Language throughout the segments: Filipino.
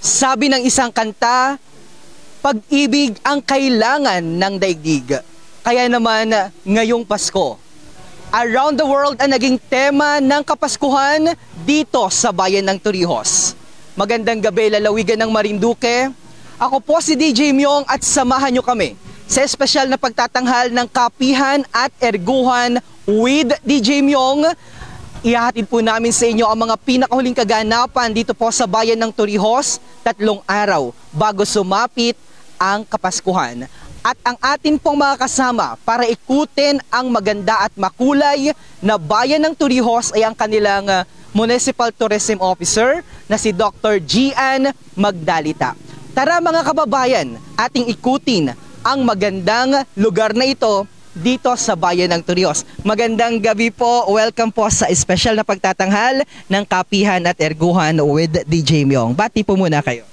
Sabi ng isang kanta, pag-ibig ang kailangan ng daigdig. Kaya naman ngayong Pasko, around the world ang naging tema ng Kapaskuhan dito sa bayan ng Torrijos. Magandang gabi, lalawigan ng Marinduque. Ako po si DJ Myong at samahan nyo kami sa espesyal na pagtatanghal ng kapihan at erguhan with DJ Myong. Ihahatid po namin sa inyo ang mga pinakahuling kaganapan dito po sa bayan ng Torrijos, 3 araw bago sumapit ang Kapaskuhan. At ang atin pong mga kasama para ikutin ang maganda at makulay na bayan ng Torrijos ay ang kanilang Municipal Tourism Officer na si Dr. Gian Magdalita. Tara mga kababayan, ating ikutin ang magandang lugar na ito dito sa bayan ng Torrijos. Magandang gabi po, welcome po sa espesyal na pagtatanghal ng kapihan at erguhan with DJ Myong. Bati po muna kayo.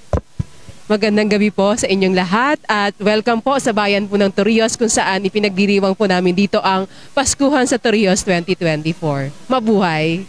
Magandang gabi po sa inyong lahat at welcome po sa bayan po ng Torrijos kung saan ipinagdiriwang po namin dito ang Paskuhan sa Torrijos 2024. Mabuhay!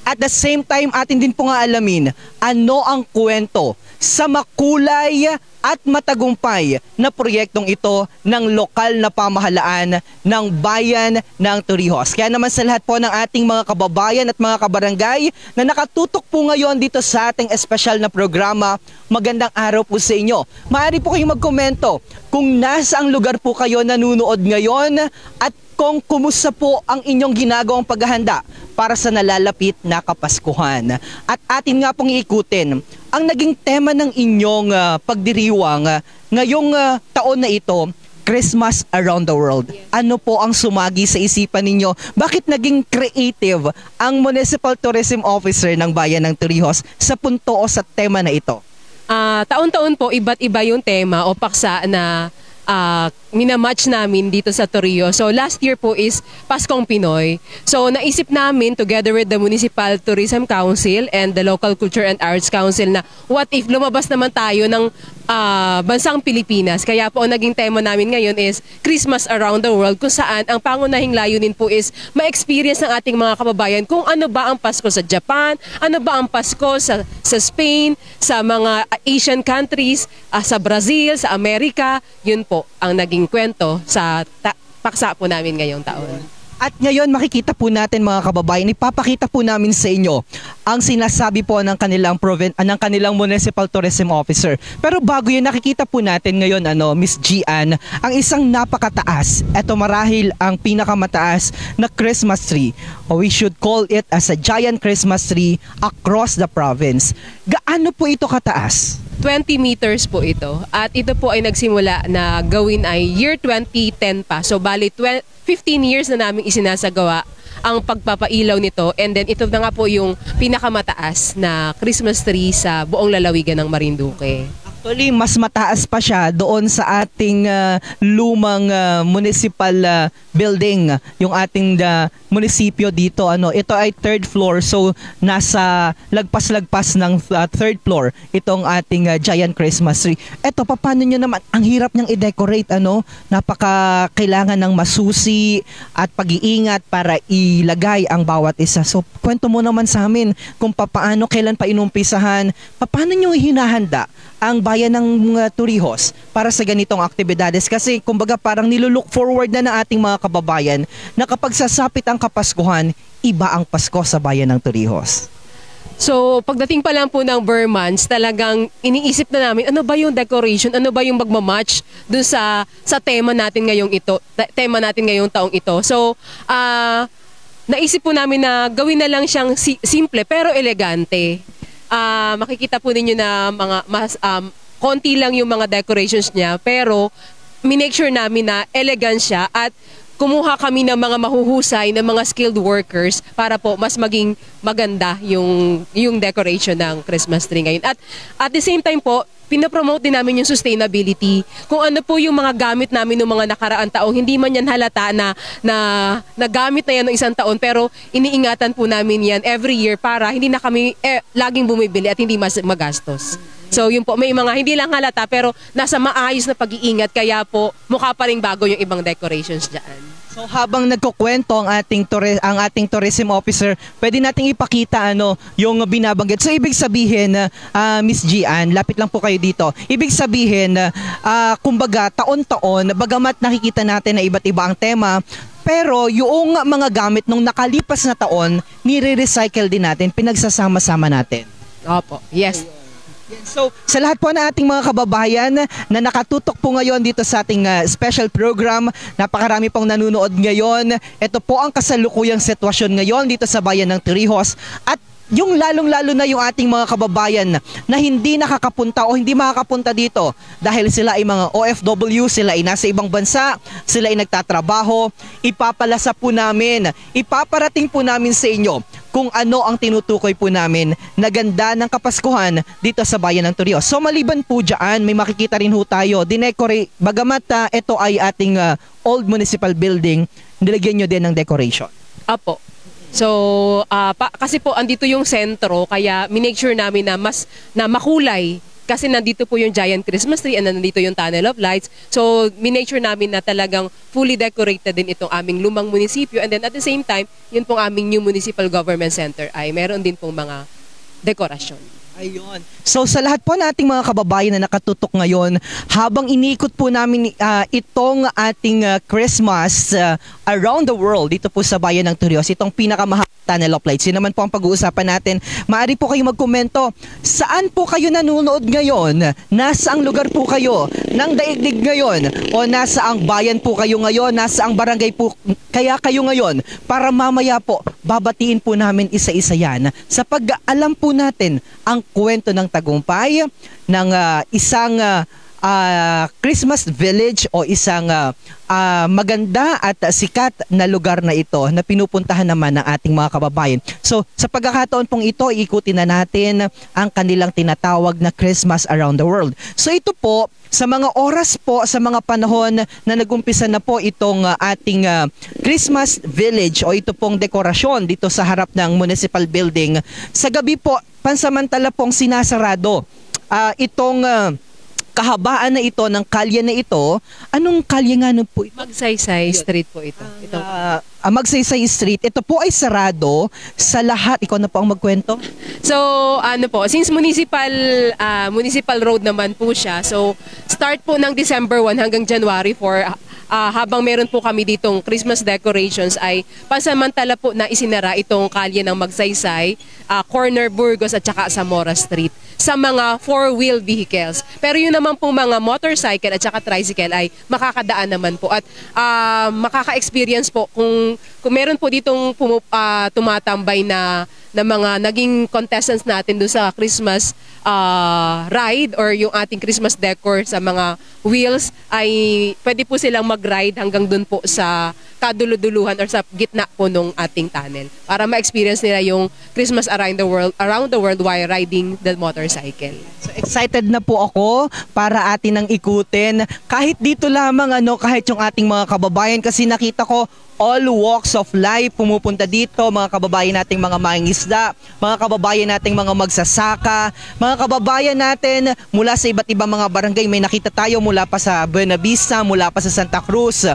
At the same time, atin din po nga alamin ano ang kwento sa makulay at matagumpay na proyektong ito ng lokal na pamahalaan ng bayan ng Torrijos. Kaya naman sa lahat po ng ating mga kababayan at mga kabarangay na nakatutok po ngayon dito sa ating espesyal na programa, magandang araw po sa inyo. Maaari po kayong magkomento kung nasaang lugar po kayo nanunood ngayon at kung kumusta po ang inyong ginagawang paghahanda para sa nalalapit na Kapaskuhan. At atin nga pong iikutin ang naging tema ng inyong pagdiriwang ngayong taon na ito, Christmas Around the World. Ano po ang sumagi sa isipan ninyo? Bakit naging creative ang Municipal Tourism Officer ng bayan ng Torrijos sa punto o sa tema na ito? Taon-taon po iba't iba yung tema o paksa na minamatch namin dito sa Torrijos. So last year po is Paskong Pinoy. So naisip namin together with the Municipal Tourism Council and the Local Culture and Arts Council na what if lumabas naman tayo ng bansang Pilipinas. Kaya po ang naging tema namin ngayon is Christmas Around the World kung saan ang pangunahing layunin po is ma-experience ng ating mga kababayan kung ano ba ang Pasko sa Japan, ano ba ang Pasko sa Spain, sa mga Asian countries, sa Brazil, sa Amerika. Yun po ang naging kwento sa paksa po namin ngayong taon. At ngayon makikita po natin mga kababayan, ipapakita po namin sa inyo ang sinasabi po ng kanilang Municipal Tourism Officer. Pero bago yun, nakikita po natin ngayon Miss Gian, ang isang napakataas, eto marahil ang pinakamataas na Christmas tree. We should call it as a giant Christmas tree across the province. Gaano po ito kataas? 20 meters po ito. At ito po ay nagsimula na gawin ay year 2010 pa. So bali 15 years na namin isinasagawa ang pagpapailaw nito. And then ito na nga po yung pinakamataas na Christmas tree sa buong lalawigan ng Marinduque. Actually, mas mataas pa siya doon sa ating lumang municipal building, yung ating munisipyo dito. Ito ay 3rd floor, so nasa lagpas-lagpas ng 3rd floor itong ating giant Christmas tree. Ito, paano nyo naman? Ang hirap niyang i-decorate, napaka kailangan ng masusi at pag-iingat para ilagay ang bawat isa. So, kwento mo naman sa amin kung paano, kailan pa inumpisahan, paano nyo hinahanda ang bayan ng Torrijos para sa ganitong aktibidades, kasi kumbaga parang nilulook forward na ng ating mga kababayan na kapag sasapit ang Kapaskuhan, iba ang Pasko sa bayan ng Torrijos. So pagdating pa lang po ng Burmans, talagang iniisip na namin ano ba yung decoration, ano ba yung magmamatch dun sa tema natin ngayong taong ito. So naisip po namin na gawin na lang siyang simple pero elegante. Makikita po ninyo na konti lang yung mga decorations niya, pero minake sure namin na elegant siya at kumuha kami ng mga mahuhusay ng mga skilled workers para po mas maging maganda yung decoration ng Christmas tree ngayon. At the same time po, pinapromote din namin yung sustainability. Kung ano po yung mga gamit namin ng mga nakaraang taong, hindi man yan halata na gamit na yan ng isang taon, pero iniingatan po namin yan every year para hindi na kami laging bumibili at hindi mas magastos. So yun po, may mga hindi lang halata pero nasa maayos na pag-iingat kaya po mukha pa ring bago yung ibang decorations dyan. So habang nagkukwento ang ating tourism officer, pwede nating ipakita yung binabanggit. So ibig sabihin, Miss Gian, lapit lang po kayo dito. Ibig sabihin, kumbaga taon-taon, bagamat nakikita natin na iba't iba ang tema, pero yung mga gamit nung nakalipas na taon, nire-recycle din natin, pinagsasama-sama natin. Opo, yes. So, sa lahat po ng ating mga kababayan na nakatutok po ngayon dito sa ating special program, napakarami pong nanonood ngayon. Ito po ang kasalukuyang sitwasyon ngayon dito sa bayan ng Torrijos at yung lalong-lalo na yung ating mga kababayan na hindi nakakapunta o hindi makakapunta dito dahil sila ay mga OFW, sila ay nasa ibang bansa, sila ay nagtatrabaho, ipapalasa po namin, ipaparating po namin sa inyo kung ano ang tinutukoy po namin na ganda ng Kapaskuhan dito sa bayan ng Torrijos. So maliban po dyan, may makikita rin ho tayo, dinecorate, bagamat ito ay ating old municipal building, nilagyan nyo din ng decoration. Apo. So, kasi po andito yung sentro, kaya minake sure namin na makulay. Kasi nandito po yung giant Christmas tree and nandito yung tunnel of lights. So, minake sure namin na talagang fully decorated din itong aming lumang munisipyo. And then at the same time, yun pong aming new municipal government center ay meron din pong mga dekorasyon. Ayun. So sa lahat po nating mga kababayan na nakatutok ngayon, habang iniikot po namin itong ating Christmas around the world dito po sa bayan ng Torrijos, itong pinakamahal tunnel of lights. Yun naman po ang pag-uusapan natin. Maaari po kayo magkomento, saan po kayo nanonood ngayon? Nasaang lugar po kayo ng daigdig ngayon? O nasaang bayan po kayo ngayon? Nasaang barangay po kaya kayo ngayon? Para mamaya po, babatiin po namin isa-isa yan sa pag-alam po natin ang kwento ng tagumpay ng isang Christmas village o isang maganda at sikat na lugar na ito na pinupuntahan naman ng ating mga kababayan. So sa pagkakataon pong ito, iikutin na natin ang kanilang tinatawag na Christmas around the world. So ito po, sa mga oras po, sa mga panahon na nagumpisa na po itong ating Christmas village o ito pong dekorasyon dito sa harap ng municipal building, sa gabi po, pansamantala pong sinasarado itong kahabaan na ito ng kalye na ito. Anong kalye nga po ito? Magsaysay Street po ito. Magsaysay Street. Ito po ay sarado sa lahat. Ikaw na po ang magkwento. So, since municipal road naman po siya, so start po ng December 1 hanggang January 4, habang meron po kami ditong Christmas decorations ay pansamantala po na isinara itong kalye ng Magsaysay, Corner Burgos at saka Zamora Street sa mga four-wheel vehicles. Pero yun naman pong mga motorcycle at saka tricycle ay makakadaan naman po at makaka-experience po kung meron po ditong tumatambay na mga naging contestants natin doon sa Christmas ride or yung ating Christmas decor sa mga wheels ay pwede po silang mag-ride hanggang doon po sa kaduluduluhan or sa gitna po nung ating tunnel para ma-experience nila yung Christmas around the world while riding the motorcycle. So excited na po ako para atin ang ikutin kahit dito lamang kahit yung ating mga kababayan kasi nakita ko all walks of life pumupunta dito, mga kababayan nating mga mangingisda, mga kababayan nating mga magsasaka, mga kababayan natin mula sa iba't ibang mga barangay. May nakita tayo mula pa sa Buena Vista, mula pa sa Santa Cruz.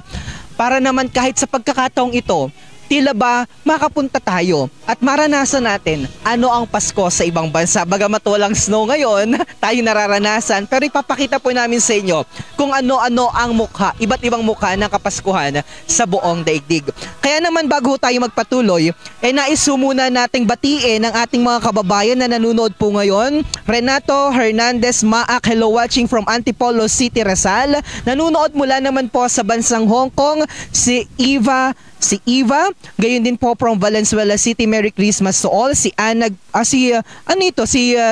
Para naman kahit sa pagkakataong ito, tila ba makapunta tayo at maranasan natin ano ang Pasko sa ibang bansa. Bagamat walang snow ngayon, tayo nararanasan, pero ipapakita po namin sa inyo kung ano-ano ang mukha, iba't ibang mukha ng Kapaskuhan sa buong daigdig. Kaya naman bago tayo magpatuloy, nais muna nating batiin ang ating mga kababayan na nanonood po ngayon. Renato Hernandez Maak, hello watching from Antipolo City, Rizal. Nanonood mula naman po sa bansang Hong Kong, si Eva, gayon din po from Valenzuela City, Merry Christmas to all. Si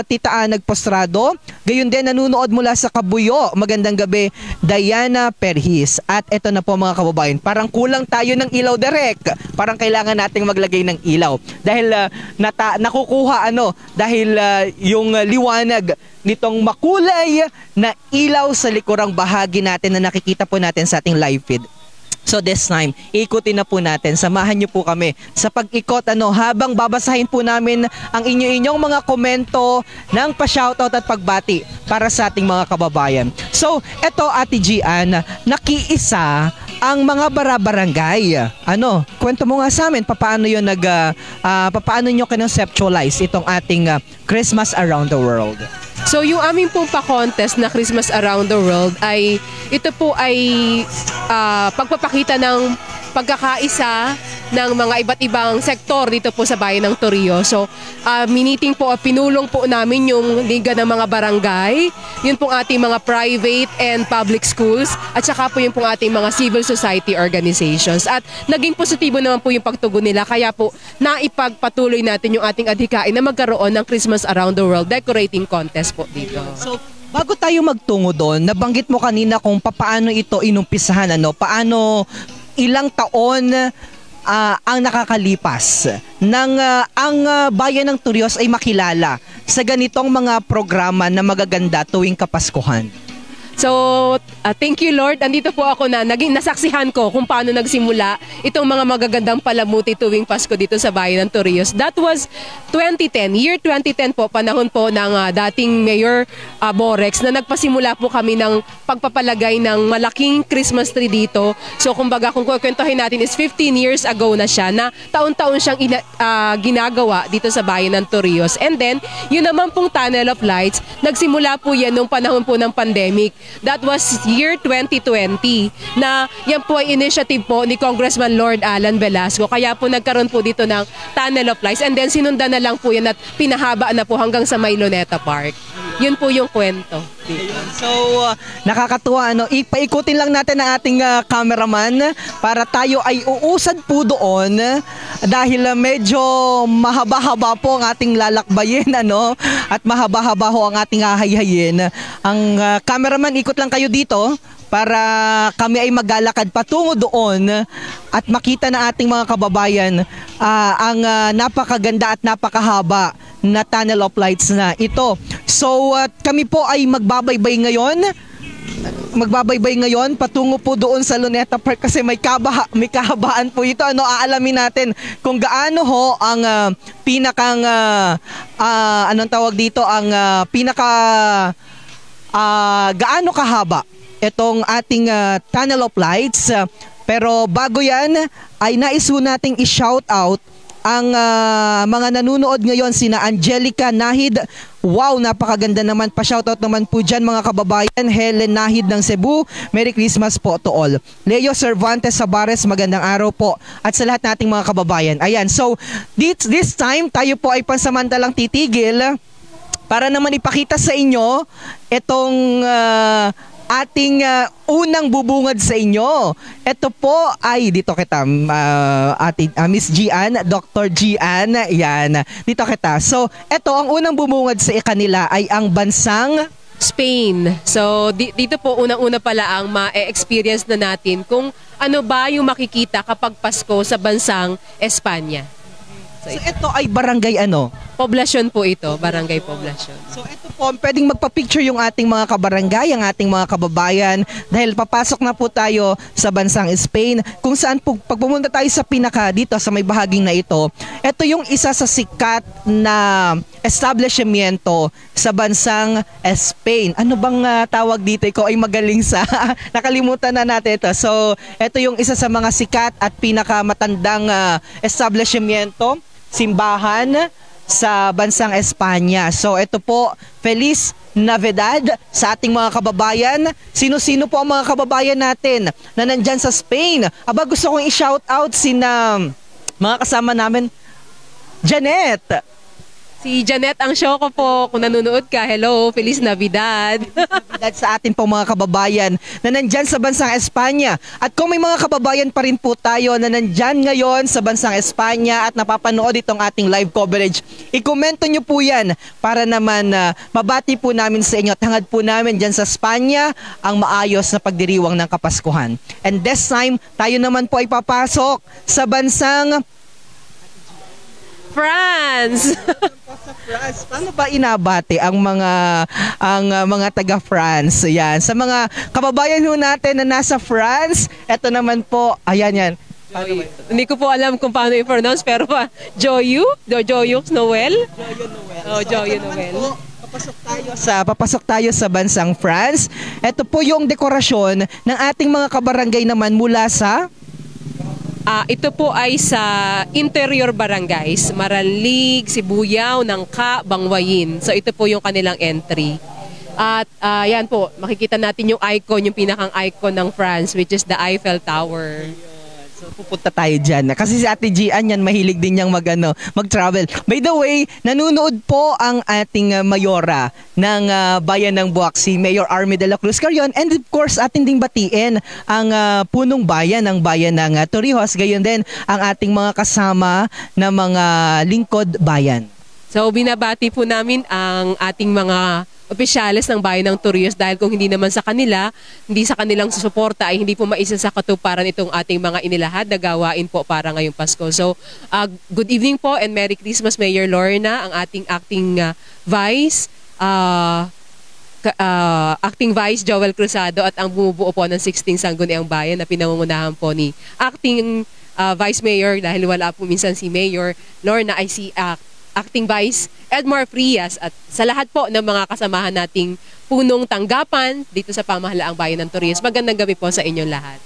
Tita Anag Postrado, gayon din nanonood mula sa Kabuyo, magandang gabi, Diana Perhis. At eto na po mga kababayan, parang kulang tayo ng ilaw direct, parang kailangan nating maglagay ng ilaw dahil nakukuha dahil yung liwanag nitong makulay na ilaw sa likurang bahagi natin na nakikita po natin sa ating live feed. So this time, ikutin na po natin. Samahan niyo po kami sa pag-ikot habang babasahin po namin ang inyong mga komento ng pa-shoutout at pagbati para sa ating mga kababayan. So, eto Ate Gian, nakiisa ang mga barabarangay. Kwento mo nga sa amin paano 'yon paano niyo kinonceptualize itong ating Christmas Around the World. So yung aming pong pa-contest na Christmas Around the World ay ito po ay pagpapakita ng pagkakaisa ng mga iba't ibang sektor dito po sa bayan ng Torrio. So miniting po, pinulong po namin yung liga ng mga barangay, yun pong ating mga private and public schools, at saka po yung pong ating mga civil society organizations. At naging positibo naman po yung pagtugon nila, kaya po naipagpatuloy natin yung ating adhikain na magkaroon ng Christmas Around the World decorating contest po dito. So, bago tayo magtungo doon, nabanggit mo kanina kung paano ito inumpisahan, paano ilang taon ang nakakalipas ng ang bayan ng Torrios ay makilala sa ganitong mga programa na magaganda tuwing Kapaskuhan. So, thank you Lord. Andito po ako na nasaksihan ko kung paano nagsimula itong mga magagandang palamuti tuwing Pasko dito sa bayan ng Torrios. That was 2010. Year 2010 po, panahon po ng dating Mayor Borex na nagpasimula po kami ng pagpapalagay ng malaking Christmas tree dito. So, kumbaga kung kukwentuhin natin is 15 years ago na siya na taon-taon siyang ginagawa dito sa bayan ng Torrios. And then, yun naman pong Tunnel of Lights, nagsimula po yan nung panahon po ng pandemic. That was year 2020 na yan po ay initiative po ni Congressman Lord Alan Velasco. Kaya po nagkaroon po dito ng Tunnel of Lights and then sinundan na lang po yan at pinahaba na po hanggang sa Mayloneta Park. Yun po yung kwento. So, nakakatuwa. Ipaikutin lang natin ang ating cameraman para tayo ay uusad po doon dahil medyo mahaba-haba po ang ating lalakbayin at mahaba-haba ho ang ating hahayhayin. Ang cameraman, ikot lang kayo dito para kami ay maglalakad patungo doon at makita na ating mga kababayan ang napakaganda at napakahaba na Tunnel of Lights na ito. So kami po ay magbabaybay ngayon patungo po doon sa Luneta Park kasi may kahabaan po ito. Aalamin natin kung gaano ho ang pinakang anong tawag dito, ang gaano kahaba itong ating Tunnel of Lights. Pero bago yan ay nais ho nating i-shout out ang mga nanonood ngayon, sina Angelica Nahid. Wow, napakaganda naman. Pa-shoutout naman po dyan mga kababayan. Helen Nahid ng Cebu, Merry Christmas po to all. Leo Cervantes Sabares, magandang araw po. At sa lahat nating mga kababayan. Ayan, so this time tayo po ay pansamantalang titigil para naman ipakita sa inyo itong ating unang bubungad sa inyo. Ito po ay, dito kita, Miss Gian, Dr. Gian, yan, dito kita. So, ito, ang unang bubungad sa kanila ay ang bansang Spain. So, dito po unang-una pala ang ma-experience na natin kung ano ba yung makikita kapag Pasko sa bansang Espanya. So, ito ay barangay Poblasyon po ito, barangay poblasyon. So ito po, pwedeng magpa-picture yung ating mga kabarangay, ang ating mga kababayan dahil papasok na po tayo sa bansang Spain kung saan po, pag pumunta tayo sa pinaka dito sa may bahaging na ito yung isa sa sikat na establishmento sa bansang Spain. Ano bang tawag dito? Ikaw ay magaling sa nakalimutan na natin ito. So ito yung isa sa mga sikat at pinakamatandang establishmento, simbahan sa bansang Espanya. So ito po, Feliz Navidad sa ating mga kababayan. Sino-sino po ang mga kababayan natin na nandyan sa Spain? Aba, gusto kong i-shout out sina mga kasama namin. Janet! Si Janet ang show ko po. Kung nanonood ka, hello, Feliz Navidad. Navidad sa atin pong mga kababayan na nandyan sa bansang Espanya. At kung may mga kababayan pa rin po tayo na nandyan ngayon sa bansang Espanya at napapanood itong ating live coverage, i-komento nyo po yan para naman mabati po namin sa inyo at hangad po namin dyan sa Espanya ang maayos na pagdiriwang ng Kapaskuhan. And this time, tayo naman po ay papasok sa bansang France! Sa France, paano ba inabati ang mga taga France? Yan, sa mga kababayan ho natin na nasa France, eto naman po, ayan yan. Hindi ko po alam kung paano i-pronounce pero Joyeux Noel? Joyeux Noel. Papasok tayo sa bansang France. Ito po yung dekorasyon ng ating mga kabarangay naman mula sa ito po ay sa interior barangays, Maranlig, Sibuyao, Nangka, Bangwayin. So ito po yung kanilang entry. At yan po, makikita natin yung icon, yung pinakang icon ng France, which is the Eiffel Tower. So pupunta tayo dyan. Kasi si Ate Gian yan, mahilig din niyang mag-travel. By the way, nanunood po ang ating mayora ng bayan ng Buwak, si Mayor Army de la Cruz Carrion. And of course, ating ding batiin ang punong bayan ng bayan ng Torrijos. Gayon din ang ating mga kasama na mga lingkod bayan. So binabati po namin ang ating mga opisyales ng bayan ng Torrijos dahil kung hindi naman sa kanila, hindi sa kanilang susuporta ay hindi po maisa sa katuparan itong ating mga inilahad na gawain po para ngayong Pasko. So, good evening po and Merry Christmas Mayor Lorna, ang ating acting Vice Joel Cruzado at ang bumubuo po ng 16 Sangguniang Bayan na pinangungunahan po ni acting Vice Mayor dahil wala po minsan si Mayor Lorna ay si Acting Vice Edmar Frias at sa lahat po ng mga kasamahan nating punong tanggapan dito sa pamahalaang bayan ng Torrijos. Magandang gabi po sa inyong lahat.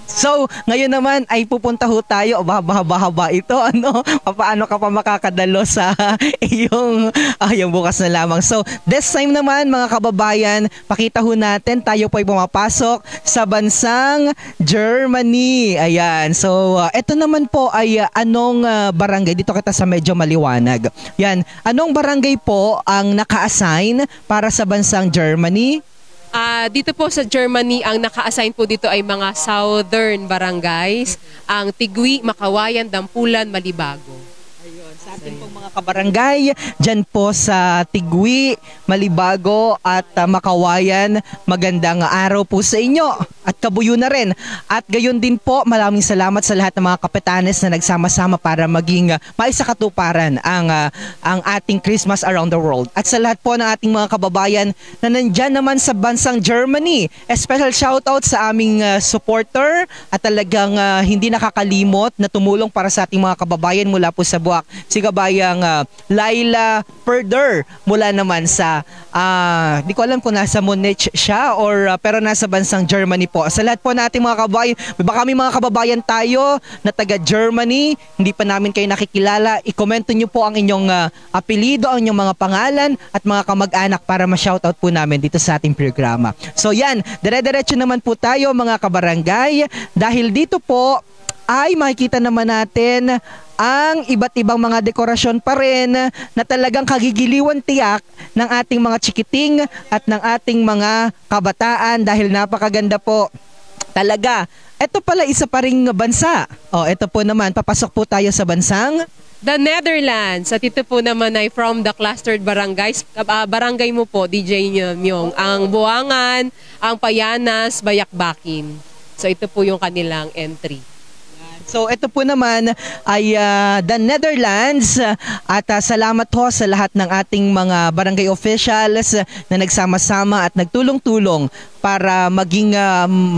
So, ngayon naman ay pupunta ho tayo. Bahaba ito. Paano ka pa makakadalo sa yung bukas na lamang. So, this time naman mga kababayan, pakita ho natin, tayo po ay pumapasok sa bansang Germany. Ayan. So, ito naman po ay anong barangay? Dito kita sa medyo maliwanag. Yan. Anong barangay po ang naka-assign para sa bansang Germany? Dito po sa Germany, ang naka-assign po dito ay mga southern barangays, ang Tigwi, Makawayan, Dampulan, Malibago. Ayun, sa ating pong mga kabarangay, dyan po sa Tigwi, Malibago at Makawayan, magandang araw po sa inyo at kabuyo na rin. At gayon din po, maraming salamat sa lahat ng mga kapitanes na nagsama-sama para maging maisakatuparan ang ating Christmas around the world. At sa lahat po ng ating mga kababayan na nandyan naman sa bansang Germany, a special shoutout sa aming supporter at talagang hindi nakakalimot na tumulong para sa ating mga kababayan mula po sa Buwak. Si kabayang Laila Perder mula naman sa, di ko alam kung nasa Munich siya pero nasa bansang Germany po. Sa lahat po nating mga kababayan, baka kami mga kababayan tayo na taga Germany, hindi pa namin kayo nakikilala, i-komento nyo po ang inyong apelido, ang inyong mga pangalan at mga kamag-anak para ma-shoutout po namin dito sa ating programa. So yan, dire-diretso naman po tayo mga kabarangay dahil dito po ay makikita naman natin ang iba't ibang mga dekorasyon pa rin na talagang kagigiliwan tiyak ng ating mga chikiting at ng ating mga kabataan dahil napakaganda po talaga. Ito pala isa pa ring bansa. Ito po naman, papasok po tayo sa bansang The Netherlands. At ito po naman ay from the clustered barangays. Barangay mo po, DJ Myong. Ang Buangan, ang Payanas, Bayakbakin. So ito po yung kanilang entry. So ito po naman ay the Netherlands at salamat ho sa lahat ng ating mga barangay officials na nagsama-sama at nagtulong-tulong para maging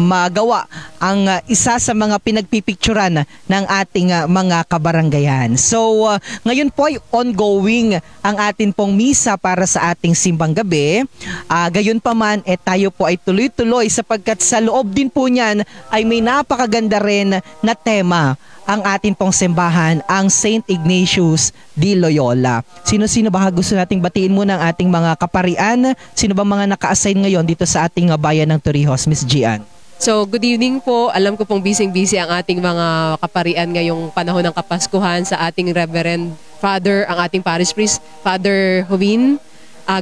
magawa ang isa sa mga pinagpipicturan ng ating mga kabaranggayan. So ngayon po ay ongoing ang atin pong misa para sa ating simbang gabi. Gayon pa man tayo po ay tuloy-tuloy sapagkat sa loob din po niyan ay may napakaganda rin na tema ang atin pong simbahan, ang St. Ignatius de Loyola. Sino-sino ba gusto nating batiin muna ang ating mga kaparian? Sino ba mga naka-assign ngayon dito sa ating bayan ng Torrijos, Miss Gian? So, good evening po. Alam ko pong busy-busy ang ating mga kaparian ngayong panahon ng Kapaskuhan sa ating Reverend Father, ang ating parish priest, Father Jovin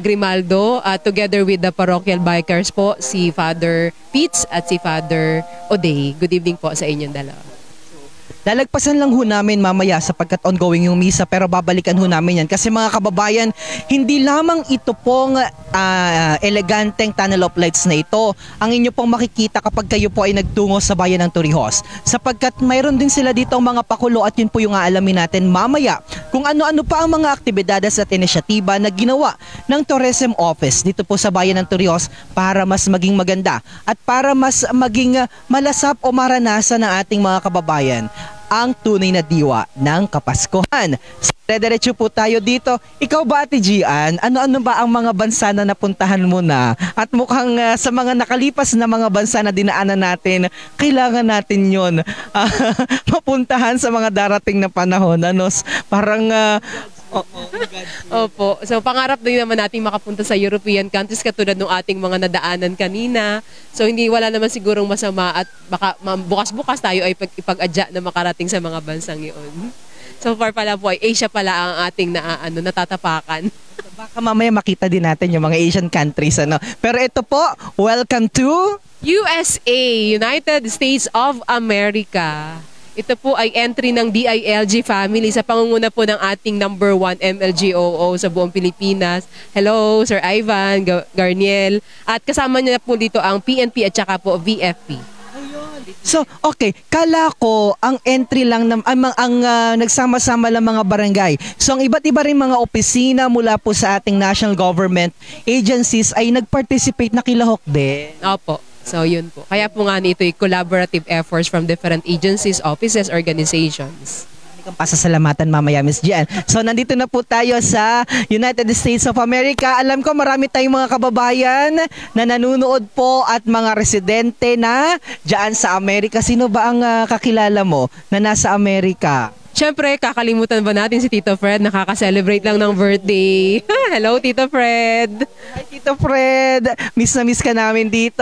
Grimaldo, together with the parochial bikers po, si Father Pitts at si Father Oday. Good evening po sa inyong dalawa. Lalagpasan lang ho namin mamaya sapagkat ongoing yung misa pero babalikan ho namin yan kasi mga kababayan, hindi lamang ito pong eleganteng tunnel of lights na ito ang inyo pong makikita kapag kayo po ay nagtungo sa bayan ng Torrijos. Sapagkat mayroon din sila dito mga pakulo at yun po yung aalamin natin mamaya kung ano-ano pa ang mga aktibidades at inisyatiba na ginawa ng Tourism Office dito po sa bayan ng Torrijos para mas maging maganda at para mas maging malasap o maranasan ng ating mga kababayan ang tunay na diwa ng Kapaskuhan. Diretso po tayo dito. Ikaw ba, Ate Gian, ano-ano ba ang mga bansa na napuntahan mo na? At mukhang sa mga nakalipas na mga bansa na dinaanan natin, kailangan natin yon mapuntahan sa mga darating na panahon. Ano? Parang Opo. So pangarap din naman nating makapunta sa European countries katulad ng ating mga nadaanan kanina. So hindi wala naman sigurong masama at baka bukas-bukas tayo ay ipag-adya na makarating sa mga bansang iyon. So far pala po ay Asia pala ang ating natatapakan. Baka mamaya makita din natin yung mga Asian countries. Ano? Pero ito po, welcome to USA, United States of America. Ito po ay entry ng DILG family sa pangunguna po ng ating number 1 MLGOO sa buong Pilipinas. Hello, Sir Ivan Garniel. At kasama niya po dito ang PNP at saka po VFP. So, okay, kala ko ang entry lang ang nagsama-sama lang mga barangay. So, ang iba't iba rin mga opisina mula po sa ating national government agencies ay nag-participate na kilahok din. Opo. So, yun po. Kaya po nga ito ay collaborative efforts from different agencies, offices, organizations. Hindi kang pasasalamatan mamaya, Miss Gian. So, nandito na po tayo sa United States of America. Alam ko marami tayong mga kababayan na nanonood po at mga residente na dyan sa Amerika. Sino ba ang kakilala mo na nasa Amerika? Siyempre, kakalimutan ba natin si Tito Fred? Nakaka-celebrate lang ng birthday. Hello, Tito Fred! Hi, Tito Fred! Miss na miss ka namin dito.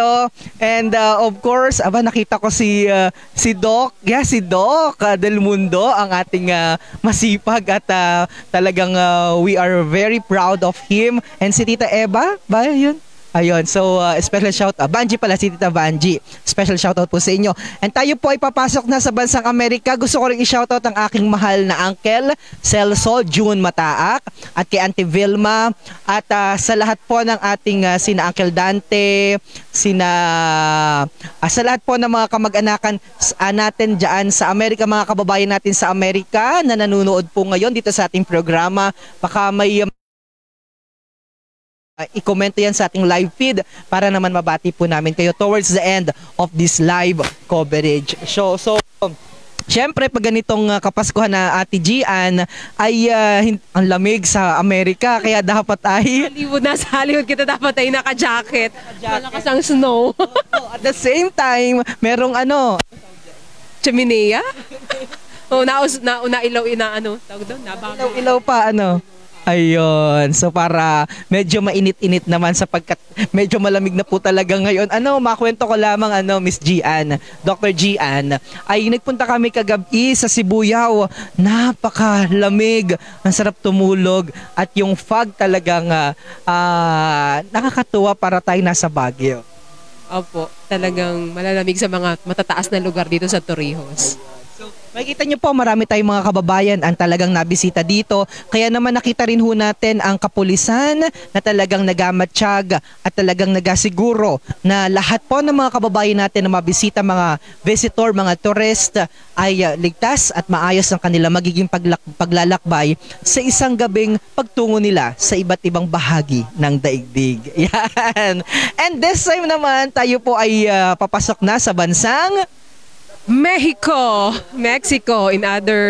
And of course, nakita ko si Doc. Yeah, si Doc Del Mundo, ang ating masipag at talagang we are very proud of him. And si Tita Eva, ba yun? Ayun, so special shout out. Banji pala, si Tita Banji. Special shout out po sa inyo. And tayo po ay papasok na sa bansang Amerika. Gusto ko rin i-shout out ang aking mahal na uncle, Celso June Mataak, at kay Auntie Vilma, at sa lahat po ng ating sina Uncle Dante, sa lahat po ng mga kamag-anakan natin dyan sa Amerika, mga kababayan natin sa Amerika na nanonood po ngayon dito sa ating programa. Baka may i-komento yan sa ating live feed para naman mabati po namin kayo towards the end of this live coverage. So syempre pag ganitong Kapaskuhan na Ate Gian ay ang lamig sa Amerika kaya dapat ay Sa Hollywood kita dapat ay naka-jacket. Malakas ang snow. At the same time, merong Chimenea? Ilaw tawag doon, nabago. Ilaw pa Ayun. So para medyo mainit-init naman sapagkat medyo malamig na po talaga ngayon. Makwento ko lamang Miss Gian, Dr. Gian, ay nagpunta kami kagabi sa Sibuyao. Napakalamig, ang sarap tumulog at yung fog talagang nakakatuwa para tayo nasa Baguio. Opo, talagang malalamig sa mga matataas na lugar dito sa Torrijos. Makikita niyo po marami tayong mga kababayan ang talagang nabisita dito. Kaya naman nakita rin ho natin ang kapulisan na talagang nagamatsyag at talagang nagasiguro na lahat po ng mga kababayan natin na mabisita, mga visitor, mga tourist ay ligtas at maayos ang kanila magiging paglalakbay sa isang gabing pagtungo nila sa iba't ibang bahagi ng daigdig. Yan. And this time naman tayo po ay papasok na sa bansang Mexico in other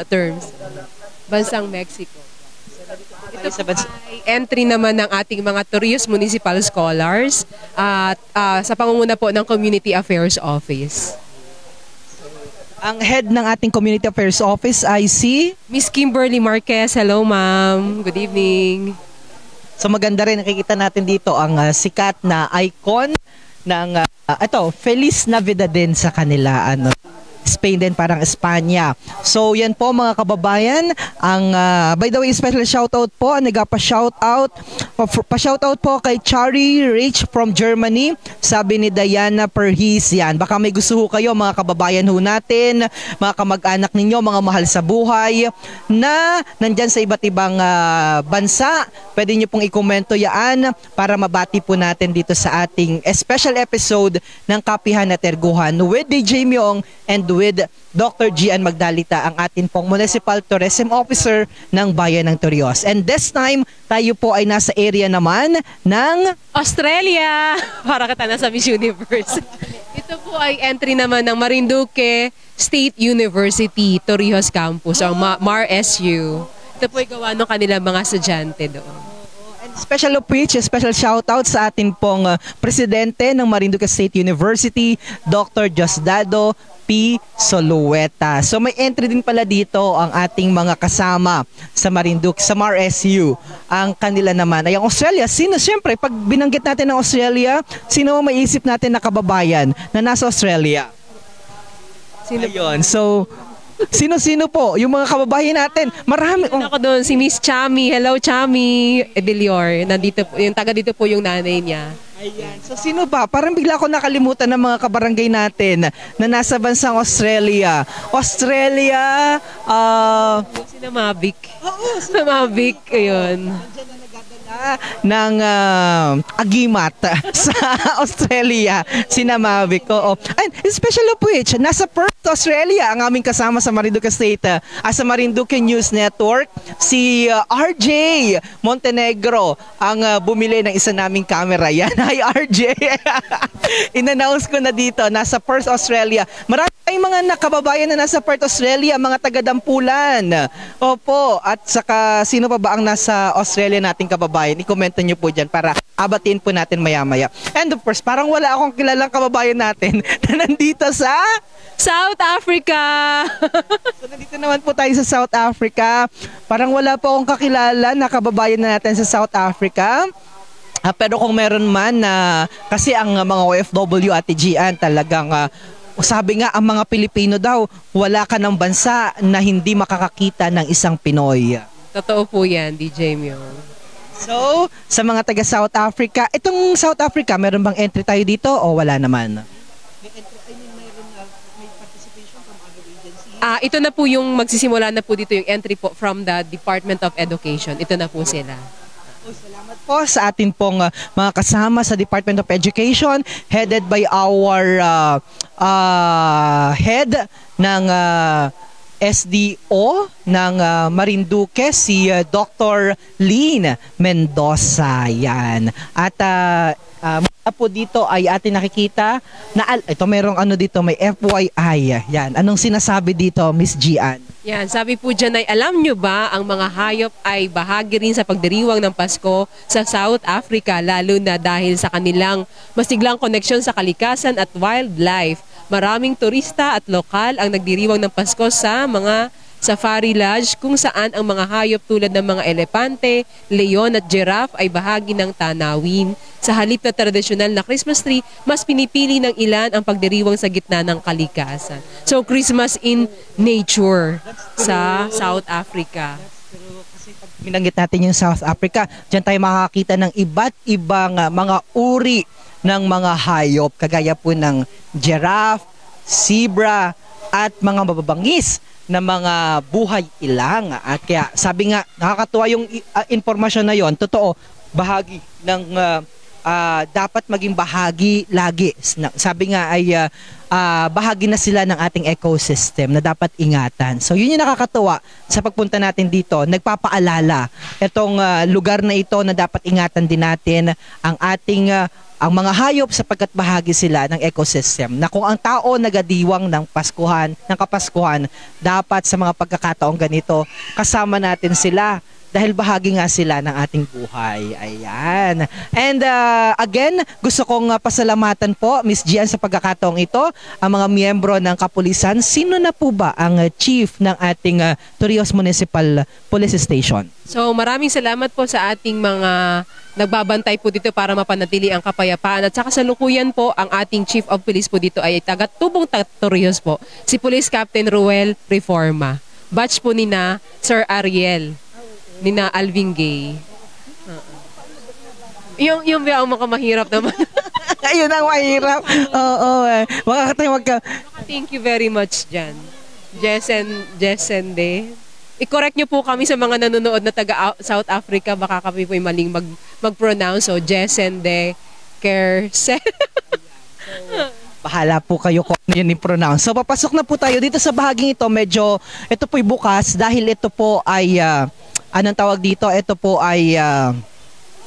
terms. Bansang Mexico. Ito po ay entry naman ng ating mga Torrijos Municipal Scholars at sa pangunguna po ng Community Affairs Office. Ang head ng ating Community Affairs Office ay si Miss Kimberly Marquez. Hello, ma'am. Good evening. So maganda rin nakikita natin dito ang sikat na icon ng Feliz Navidad din sa kanila Spain din, parang Espanya. So yan po mga kababayan, ang by the way special shoutout po, nagpa-shoutout po kay Chari Rich from Germany, sabi ni Diana Perhis. Yan, baka may gusto ho kayo mga kababayan ho natin, mga kamag-anak ninyo, mga mahal sa buhay na nandyan sa iba't ibang bansa, pwede nyo pong ikomento yan para mabati po natin dito sa ating special episode ng Kapihan at Terguhan with DJ Myong and with Dr. Gian Magdalita, ang atin pong Municipal Tourism Officer ng Bayan ng Torrijos. And this time, tayo po ay nasa area naman ng Australia! Para kita nasa Miss Universe. Ito po ay entry naman ng Marinduque State University, Torrijos Campus, o MARSU. Ito po ay gawa ng kanilang mga estudyante doon. Special of which, special shoutout sa atin pong presidente ng Marinduque State University, Dr. Diosdado P. Solueta. So may entry din pala dito ang ating mga kasama sa Marinduque, sa MARSU. Ang kanila naman ay ang Australia. Siyempre, pag binanggit natin ang Australia, sino ang maiisip natin na kababayan na nasa Australia? Ayun. So, sino-sino po yung mga kababayan natin? Marami. Ako doon, si Miss Chami. Hello, Chami Ebelior. Nandito po, yung taga dito po yung nanay niya. Ayan. So sino ba? Parang bigla ako nakalimutan ng mga kabarangay natin na nasa bansang Australia. Australia, Sina Mavic. Oo, si Mavic. Ayun. Ng agimat sa Australia, sina Mavic. Oo. And special of which, nasa Perth, Australia, ang aming kasama sa Marinduque State, sa Marinduque News Network, si RJ Montenegro, ang bumili ng isa naming camera. Yan, hi RJ. In-announce ko na dito, nasa Perth, Australia. Marami tayong mga nakababayan na nasa Perth, Australia, mga taga-Dampulan. Opo, at saka sino pa ba ang nasa Australia nating kababayan? I-komento nyo po dyan para abatin po natin maya-maya. And of course, parang wala akong kilalang kababayan natin na nandito sa South Africa! So nandito naman po tayo sa South Africa. Parang wala po akong kakilala na kababayan na natin sa South Africa. Pero kung meron man na, kasi ang mga OFW at Gian talagang sabi nga ang mga Pilipino daw, wala ka ng bansa na hindi makakakita ng isang Pinoy. Totoo po yan, DJ Myong. So, sa mga taga South Africa, itong South Africa, meron bang entry tayo dito o wala naman? May participation from other agencies? Ito na po yung magsisimula na po dito yung entry po from the Department of Education. Ito na po sila. Salamat po sa atin pong mga kasama sa Department of Education, headed by our head ng SDO ng Marinduque, si Dr. Lynn Mendoza. Yan. At mula po dito ay atin nakikita na ito merong ano dito, may FYI. Yan. Anong sinasabi dito, Miss Gian? Yan, sabi po dyan ay, alam nyo ba ang mga hayop ay bahagi rin sa pagdiriwang ng Pasko sa South Africa, lalo na dahil sa kanilang masiglang koneksyon sa kalikasan at wildlife. Maraming turista at lokal ang nagdiriwang ng Pasko sa mga safari lodge kung saan ang mga hayop tulad ng mga elepante, leon at giraffe ay bahagi ng tanawin. Sa halip na tradisyonal na Christmas tree, mas pinipili ng ilan ang pagdiriwang sa gitna ng kalikasan. So Christmas in nature sa South Africa. Kasi pag binanggit natin yung South Africa, dyan tayo makakita ng iba't ibang mga uri ng mga hayop, kagaya po ng giraffe, zebra, at mga mababangis na mga buhay ilang. At kaya sabi nga, nakakatuwa yung informasyon na yon. Totoo, bahagi ng dapat maging bahagi lagi. Sabi nga ay bahagi na sila ng ating ecosystem na dapat ingatan. So yun yung nakakatuwa sa pagpunta natin dito. Nagpapaalala itong lugar na ito na dapat ingatan din natin ang ating ang mga hayop sapagkat bahagi sila ng ecosystem. Na kung ang tao nagadiwang ng Paskuhan, ng Kapaskuhan, dapat sa mga pagkakataong ganito, kasama natin sila dahil bahagi nga sila ng ating buhay. Ayan. And again, gusto kong pasalamatan po, Miss Gian, sa pagkakataong ito, ang mga miyembro ng kapulisan. Sino na po ba ang chief ng ating Torrijos Municipal Police Station? So maraming salamat po sa ating mga nagbabantay po dito para mapanatili ang kapayapaan. At saka sa lukuyan po, ang ating Chief of Police po dito ay taga-Tubong Torrijos po, si Police Captain Ruel Reforma. Batch po ni na Sir Ariel, ni na Alvin Gay. Yung ang mga mahirap naman. Ayun ang mahirap. Oo. Thank you very much, Jan. Jessen Day. i-correct nyo po kami sa mga nanonood na taga South Africa, baka kami po yung maling mag-pronounce. So, Jesende Kersen. Bahala po kayo kung ano yun i-pronounce. So, papasok na po tayo dito sa bahaging ito. Medyo, ito po'y bukas dahil ito po ay, anong tawag dito? Ito po ay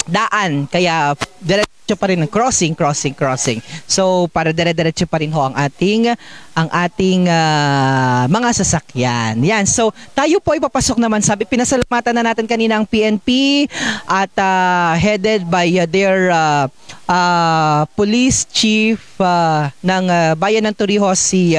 daan. Kaya, diretso pa rin, crossing. So, para dire-diretso pa rin ho ang ating mga sasakyan. Yan. So, tayo po ay papasok naman. Sabi, pinasalamatan na natin kanina ang PNP at headed by their police chief ng Bayan ng Torrijos, si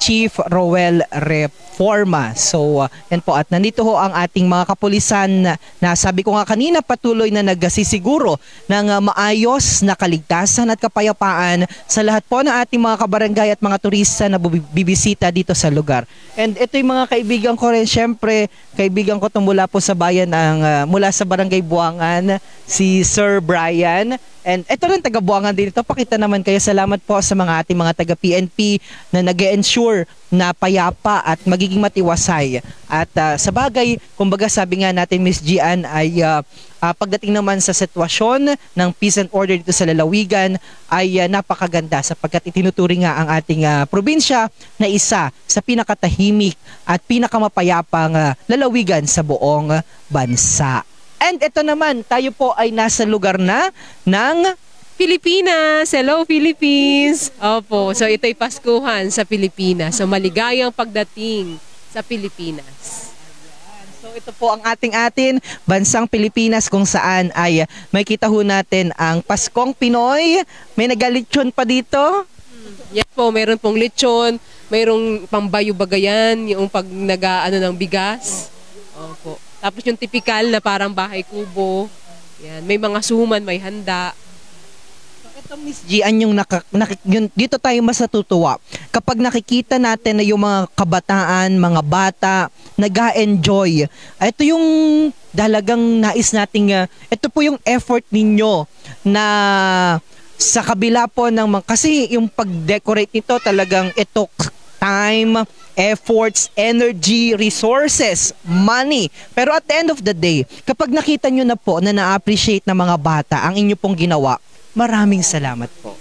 Chief Roel Reforma. So, yan po. At nandito ho ang ating mga kapulisan na sabi ko nga kanina, patuloy na nagsisiguro ng maayos na kaligtasan at kapayapaan sa lahat po ng ating mga kabarangay at mga turista na bibisita dito sa lugar. And ito yung mga kaibigan ko rin, syempre, kaibigan ko itong mula po sa bayan mula sa Barangay Buangan, si Sir Brian. And ito rin taga Buangan din ito. Pakita naman kayo. Salamat po sa mga ating mga taga PNP na nag-e-ensure na payapa at magiging matiwasay. At sa bagay, kumbaga sabi nga natin Miss Gian ay pagdating naman sa sitwasyon ng peace and order dito sa lalawigan ay napakaganda sapagkat itinuturing nga ang ating probinsya na isa sa pinakatahimik at pinakamapayapang lalawigan sa buong bansa. And ito naman, tayo po ay nasa lugar na ng Pilipinas! Hello, Philippines! Opo, so ito'y Paskuhan sa Pilipinas. So maligayang pagdating sa Pilipinas. So ito po ang ating bansang Pilipinas kung saan ay may kita ho natin ang Paskong Pinoy. May nagalitsyon pa dito. Yan po, mayroon pong lechon, mayroong pambayo-bagayan, yung pag nag-ano ng bigas. Opo. Tapos yung typical na parang bahay kubo. Yan, may mga suman, may handa. Ito Miss Gian yung dito tayo mas natutuwa. Kapag nakikita natin na yung mga kabataan, mga bata, nag-enjoy. Ito yung dalagang nais nating, ito po yung effort ninyo na sa kabila po ng kasi yung pag-decorate nito talagang ito time, efforts, energy, resources, money. Pero at the end of the day, kapag nakita nyo na po na na-appreciate ng mga bata ang inyo pong ginawa, maraming salamat po.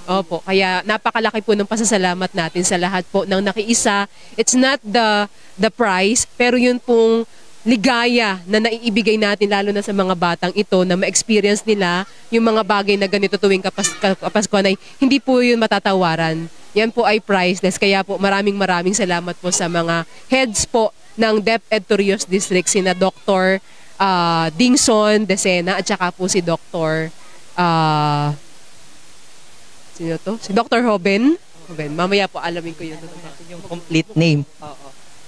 Opo, kaya napakalaki po ng pasasalamat natin sa lahat po ng nakiisa. It's not the prize, pero yun pong ligaya na naiibigay natin lalo na sa mga batang ito na ma-experience nila yung mga bagay na ganito tuwing Kapaskuhan ay hindi po yun matatawaran. Yan po ay priceless. Kaya po maraming salamat po sa mga heads po ng DepEd Torrijos District, sina Dr. Dingson Decena at saka po si Dr. Sino to? Si Dr. Hoben. Mamaya po alamin ko yun. Yung complete name.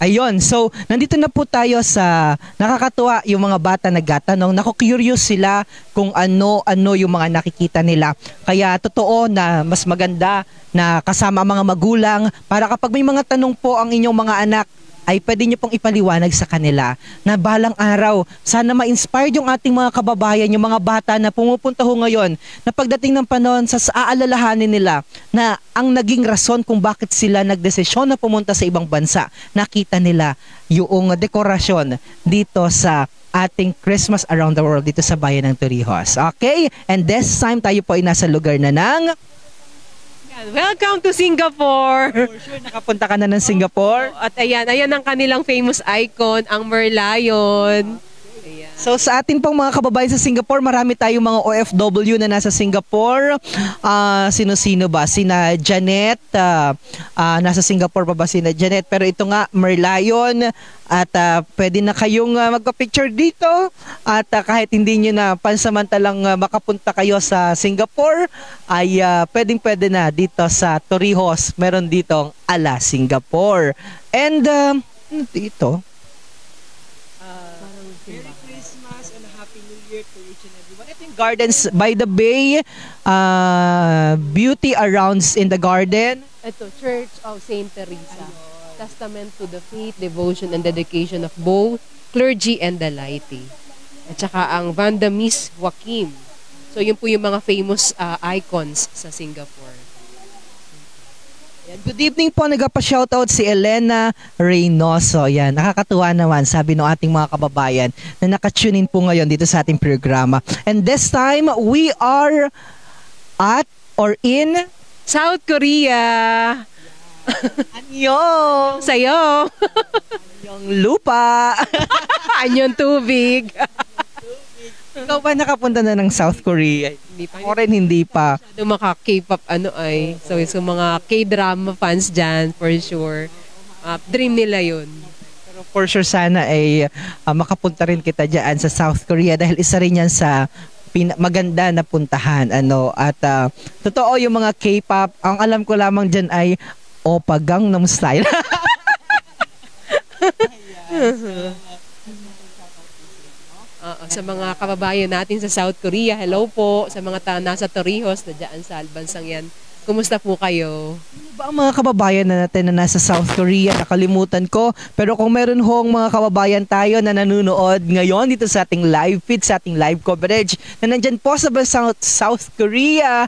Ayun, so nandito na po tayo sa nakakatuwa yung mga bata nagtatanong. Nako-curious sila kung ano yung mga nakikita nila. Kaya totoo na mas maganda na kasama ang mga magulang para kapag may mga tanong po ang inyong mga anak, ay pwede nyo pong ipaliwanag sa kanila na balang araw, sana ma-inspired yung ating mga kababayan, yung mga bata na pumupunta ho ngayon, na pagdating ng panahon sa aalalahanin nila na ang naging rason kung bakit sila nagdesisyon na pumunta sa ibang bansa, nakita nila yung dekorasyon dito sa ating Christmas around the world dito sa Bayan ng Torrijos. Okay? And this time tayo po ay nasa lugar na ng welcome to Singapore! For sure, nakapunta ka na ng Singapore. At ayan ang kanilang famous icon, ang Merlion. Ayan. So sa atin pong mga kababayan sa Singapore, marami tayong mga OFW na nasa Singapore. Sino-sino ba? Sina Janet, nasa Singapore pa ba sina Janet? Pero ito nga, Merlion. At pwede na kayong magpa-picture dito. At kahit hindi nyo na pansamantalang makapunta kayo sa Singapore, ay pwedeng-pwede na dito sa Torrijos. Meron ditong ala Singapore. And dito, Merry Christmas and Happy New Year to each and everyone. Ito yung Gardens by the Bay. Beauty around in the garden. Ito, Church of St. Teresa. Testament to the faith, devotion, and dedication of both clergy and the laity. At saka ang Vanda Miss Joaquim. So yun po yung mga famous icons sa Singapore. Yan. Good evening po, nagpa-shoutout si Elena Reynoso. Yan, nakakatuwa naman, sabi ng ating mga kababayan na nakatune in po ngayon dito sa ating programa. And this time, we are at or in South Korea. Anyong! Sa'yo. Anyong lupa. Anyong tubig. Ikaw ba nakapunta na ng South Korea? Hindi pa. Ako rin hindi pa. Masyado maka-K-pop So, mga K-drama fans dyan, for sure. Dream nila yun. Pero for sure sana ay makapunta rin kita dyan sa South Korea dahil isa rin yan sa maganda na puntahan at totoo yung mga K-pop, ang alam ko lamang diyan ay Oppa Gangnam Style. Sa mga kababayan natin sa South Korea, hello po sa mga nasa Torrijos na dyan sa bansang yan. Kumusta po kayo? Ano ba ang mga kababayan na natin na nasa South Korea? Nakalimutan ko. Pero kung meron hong mga kababayan tayo na nanonood ngayon dito sa ating live feed, sa ating live coverage, na nandyan po sa South Korea,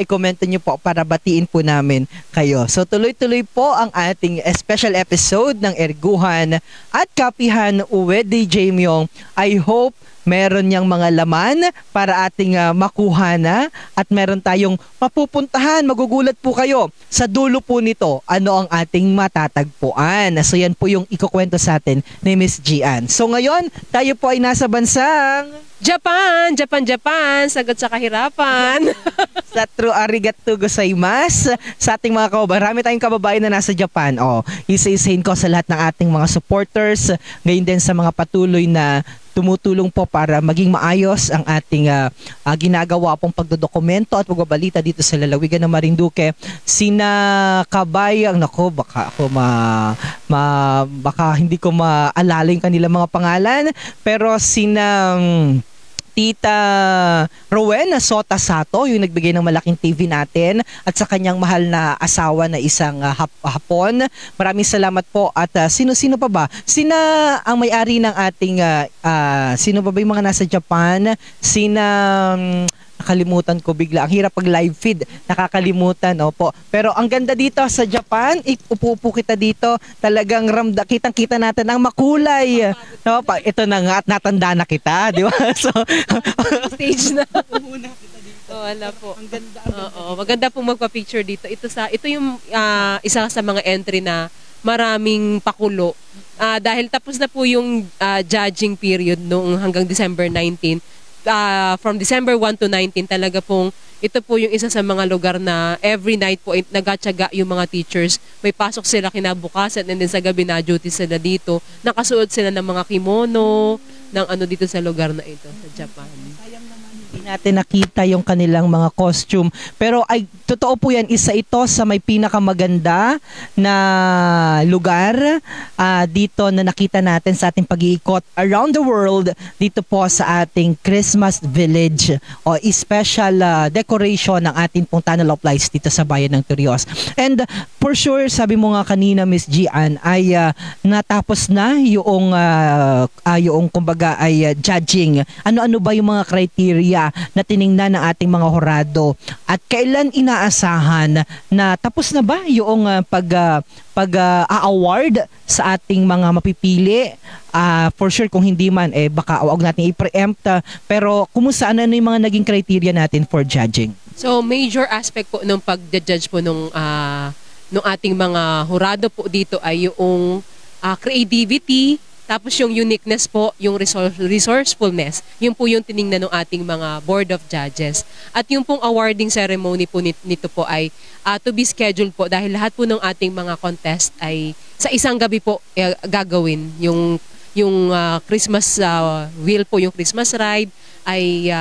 i-comment nyo po para batiin po namin kayo. So tuloy-tuloy po ang ating special episode ng Erguhan at Kapihan with DJ Myong. I hope meron niyang mga laman para ating makuha na at meron tayong mapupuntahan. Magugulat po kayo sa dulo po nito ano ang ating matatagpuan. So yan po yung ikukwento sa atin ni Miss Gian. So ngayon, tayo po ay nasa bansang Japan! Japan! Sagot sa kahirapan! sa true arigatou gozaimasu sa ating mga kababayan. Marami tayong kababayan na nasa Japan. Isa-isahin ko sa lahat ng ating mga supporters. Ngayon din sa mga patuloy na tumutulong po para maging maayos ang ating ginagawa pong pagdodokumento at pagbabalita dito sa lalawigan ng Marinduque. Sina Kabayang, nako baka ako baka hindi ko maalala yung kanilang mga pangalan, pero sinang Tita Rowena Sota Sato, yung nagbigay ng malaking TV natin, at sa kanyang mahal na asawa na isang Hapon. Maraming salamat po. At sino-sino pa ba? Sina ang may-ari ng ating, sino pa ba yung mga nasa Japan? Nakalimutan ko bigla. Ang hirap pag live feed. Nakakalimutan, opo. Pero ang ganda dito sa Japan, upo kita dito, talagang kitang-kita natin ang makulay. No, ito na nga at natanda na kita, di ba? So, stage na. Wala po. Ang ganda. Maganda pong magpa-picture dito. Ito yung isa sa mga entry na maraming pakulo. Dahil tapos na po yung judging period noong hanggang December 19. From December 1 to 19 talaga pong ito po yung isa sa mga lugar na every night po nagatyaga yung mga teachers. May pasok sila kinabukasan and then sa gabi na duty sila dito. Nakasuot sila ng mga kimono ng dito sa lugar na ito sa Japan. Hindi natin nakita yung kanilang mga costume. Pero totoo po yan, isa ito sa may pinakamaganda na lugar dito na nakita natin sa ating pag-iikot around the world dito po sa ating Christmas Village o special decoration ng ating pong Tunnel of Lights dito sa bayan ng Torrijos. And for sure, sabi mo nga kanina, Miss Gian, ay natapos na yung kumbaga ay judging. Ano-ano ba yung mga criteria na tiningnan ng ating mga horado at kailan inaasahan na tapos na ba yung pag-award sa ating mga mapipili? For sure kung hindi man baka wag natin i-preempt, pero kumusta ano yung mga naging criteria natin for judging? So major aspect po nung pag-judge po nung ating mga horado po dito ay yung creativity. Tapos yung uniqueness po, yung resourcefulness, yun po yung tiningnan ng ating mga board of judges. At yung pong awarding ceremony po nito po ay to be scheduled po dahil lahat po ng ating mga contest ay sa isang gabi po gagawin. Yung Christmas wheel po, yung Christmas ride ay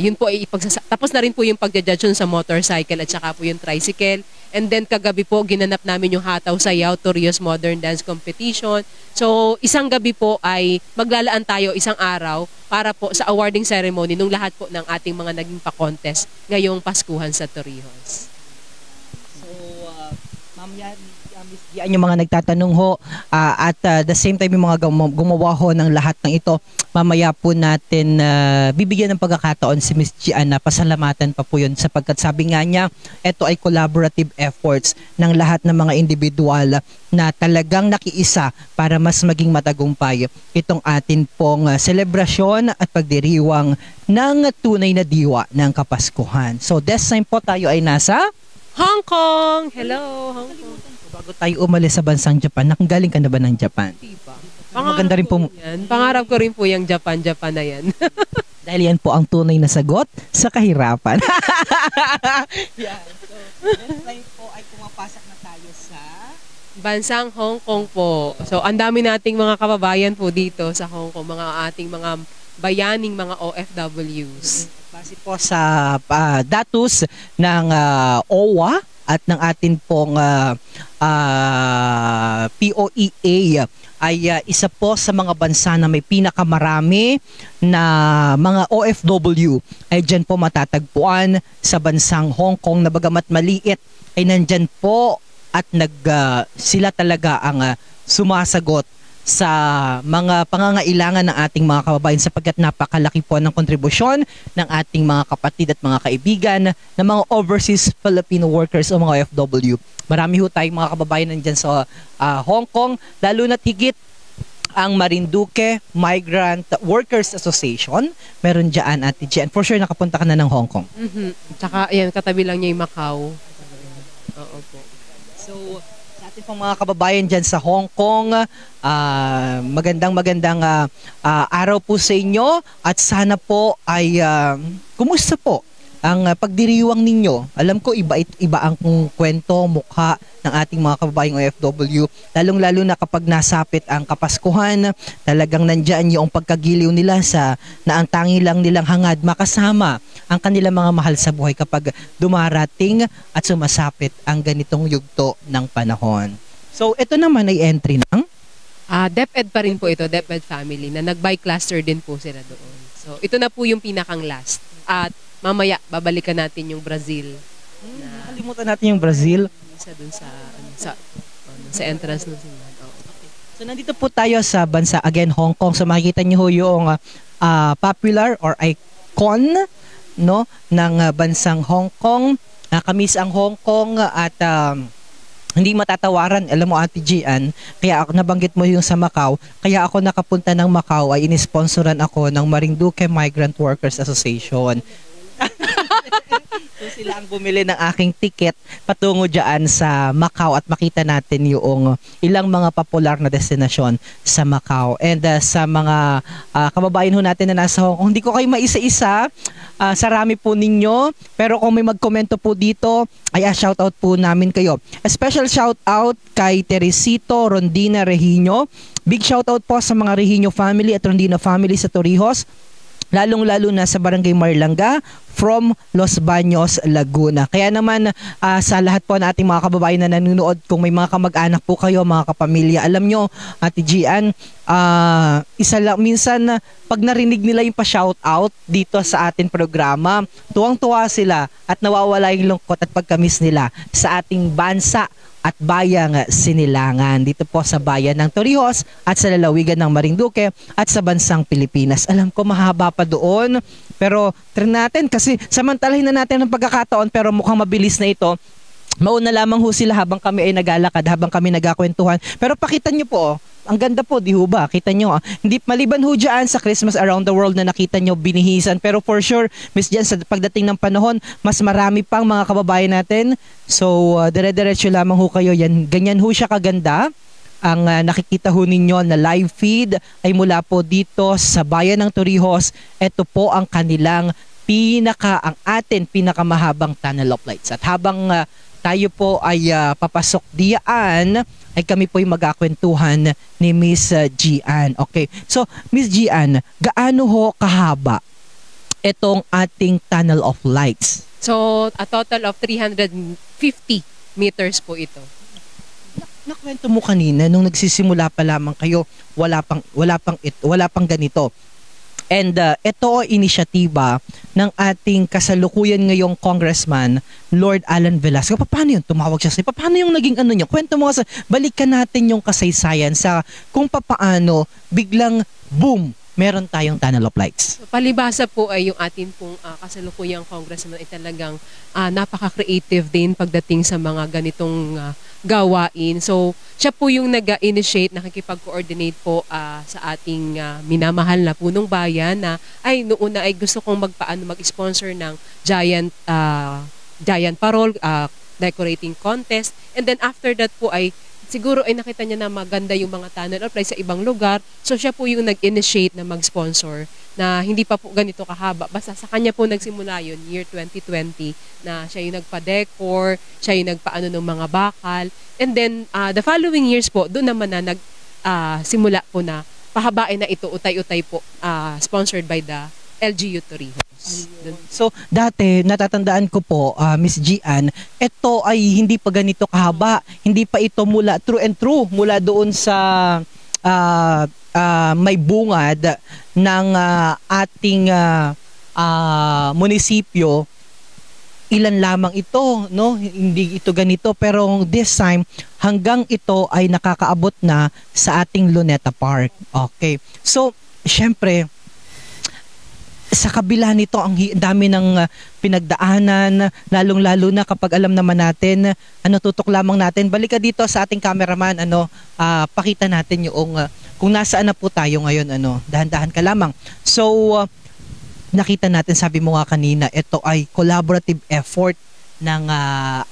yun po ay tapos na rin po yung pagja-judge sa motorcycle at saka po yung tricycle. And then kagabi po ginanap namin yung Hataw Sayaw Torrijos Modern Dance Competition. So isang gabi po ay maglalaan tayo isang araw para po sa awarding ceremony nung lahat po ng ating mga naging pa-contest ngayong Paskuhan sa Torrijos. So Miss Gian, yung mga nagtatanong ho, at the same time yung mga gumawa ho ng lahat ng ito, mamaya po natin bibigyan ng pagkakataon si Miss Gian na pasalamatan pa po yun sapagkat sabi nga niya, ito ay collaborative efforts ng lahat ng mga individual na talagang nakiisa para mas maging matagumpay itong atin pong selebrasyon at pagdiriwang ng tunay na diwa ng Kapaskuhan. So this time po tayo ay nasa Hong Kong! Hello, Hong Kong. bago tayo umalis sa bansang Japan. Nakagaling ka na ba ng Japan? Diba? Maganda rin po. Yan. Pangarap ko rin po yung Japan na yan. Dahil yan po ang tunay na sagot sa kahirapan. Yan. So, next time po ay pumapasok na tayo sa Bansang Hong Kong po. So, ang dami nating mga kababayan po dito sa Hong Kong, mga ating mga bayaning mga OFWs. base po sa datos ng OWA at ng atin pong POEA ay isa po sa mga bansa na may pinakamarami na mga OFW ay dyan po matatagpuan sa bansang Hong Kong na bagamat maliit ay nandyan po at sila talaga ang sumasagot sa mga pangangailangan ng ating mga kababayan sapagkat napakalaki po ng kontribusyon ng ating mga kapatid at mga kaibigan ng mga overseas Filipino workers o mga OFW. Marami ho tayong mga kababayan nandyan sa Hong Kong, lalo na't higit ang Marinduque Migrant Workers Association. Meron dyan, Ate Jen. For sure nakapunta ka na ng Hong Kong. Tsaka, ayan, katabi lang niya yung Macau. Oo po. So, sa ating pong mga kababayan dyan sa Hong Kong, magandang araw po sa inyo at sana po ay kumusta po ang pagdiriwang ninyo? Alam ko iba ang kwento, mukha ng ating mga kababayang OFW, lalong-lalo na kapag nasapit ang Kapaskuhan, talagang nandyan yung pagkagiliw nila na ang tangi lang nilang hangad makasama ang kanilang mga mahal sa buhay kapag dumarating at sumasapit ang ganitong yugto ng panahon. So ito naman ay entry ng DepEd pa rin po ito, DepEd family, na nag-bi-cluster din po sila doon. So ito na po yung pinakang last. At mamaya, babalikan natin yung Brazil. Nakalimutan natin yung Brazil. Isa dun sa entrance ng simbahan. Okay. So nandito po tayo sa bansa, again, Hong Kong. So makikita niyo ho yung popular or icon no ng bansang Hong Kong. Nakamiss ang Hong Kong at hindi matatawaran. Alam mo, Ate Gian, kaya ako nabanggit mo yung sa Macau, kaya ako nakapunta ng Macau ay inisponsoran ako ng Marinduque Migrant Workers Association. So sila ang bumili ng aking ticket patungo dyan sa Macau at makita natin yung ilang mga popular na destinasyon sa Macau. And sa mga kababayan ho natin na nasa Hong Kong, hindi ko kayo maisa-isa, sarami po ninyo, pero kung may magkomento po dito, ay shoutout po namin kayo. A special shoutout kay Teresito Rondina Regino. Big shoutout po sa mga Regino family at Rondina family sa Torrijos, lalong-lalo na sa Barangay Marlanga from Los Baños, Laguna. Kaya naman sa lahat po ng ating mga kababayan na nanonood, kung may mga kamag-anak po kayo, mga kapamilya, alam nyo, Ate Gian, isa lang, minsan pag narinig nila yung pa-shoutout dito sa ating programa, tuwang-tuwa sila at nawawala yung lungkot at pagkamis nila sa ating bansa at bayang Sinilangan dito po sa bayan ng Torrijos at sa lalawigan ng Marinduque at sa bansang Pilipinas. Alam ko mahaba pa doon, pero try natin kasi samantalahin na natin ang pagkakataon, pero mukhang mabilis na ito. Mauna lamang ho sila habang kami ay naglalakad, habang kami nagkakwentuhan. Pero pakita nyo po, ang ganda po, di ho ba? Kita nyo, hindi maliban ho dyan sa Christmas around the world na nakita nyo binihisan. Pero for sure, Miss Jan, sa pagdating ng panahon, mas marami pang mga kababayan natin. So, dire-diretso lamang ho kayo. Yan, ganyan ho siya kaganda. Ang nakikita ho ninyo na live feed ay mula po dito sa bayan ng Torrijos. Ito po ang kanilang ang atin pinakamahabang tunnel of lights. At habang tayo po ay papasok diyan, ay kami po ay magkakwentuhan ni Miss Gian. Okay. So, Miss Gian, gaano ho kahaba itong ating tunnel of lights? So, a total of 350 meters po ito. Nakwento mo kanina nung nagsisimula pa lamang kayo, wala pang ganito. And ito inisyatiba ng ating kasalukuyan ngayong Congressman, Lord Alan Velasco. Paano yun? Tumawag siya sa'yo. Paano yung naging ano niya? Kwento mo sa, balikan natin yung kasaysayan sa kung paano biglang boom, meron tayong tunnel of lights. So, palibasa po ay yung atin pong kasalukuyang congressman ay talagang napaka-creative din pagdating sa mga ganitong gawain. So, siya po yung nag-initiate, nakikipag-coordinate po sa ating minamahal na punong bayan na ay noon na ay gusto kong mag-sponsor ng giant parol, decorating contest. And then after that po ay siguro ay nakita niya na maganda yung mga tunnel or place sa ibang lugar. So siya po yung nag-initiate na mag-sponsor na hindi pa po ganito kahaba. Basta sa kanya po nagsimula yun, year 2020, na siya yung nagpa-decor, siya yung nagpaano ng mga bakal. And then the following years po, doon naman na nagsimula po na pahabain na ito, utay-utay po, sponsored by the LGU Torrijos. So, dati, natatandaan ko po, Miss Gian, ito ay hindi pa ganito kahaba. Hindi pa ito mula, true and true, mula doon sa may bungad ng ating munisipyo. Ilan lamang ito, no? Hindi ito ganito, pero this time, hanggang ito ay nakakaabot na sa ating Luneta Park. Okay. So, syempre, sa kabila nito ang dami ng pinagdaanan, lalong-lalo na kapag alam naman natin, tutok lamang natin. Balik ka dito sa ating cameraman, pakita natin yung kung nasaan na po tayo ngayon, dahan-dahan ka lamang. So, nakita natin, sabi mo nga kanina, ito ay collaborative effort ng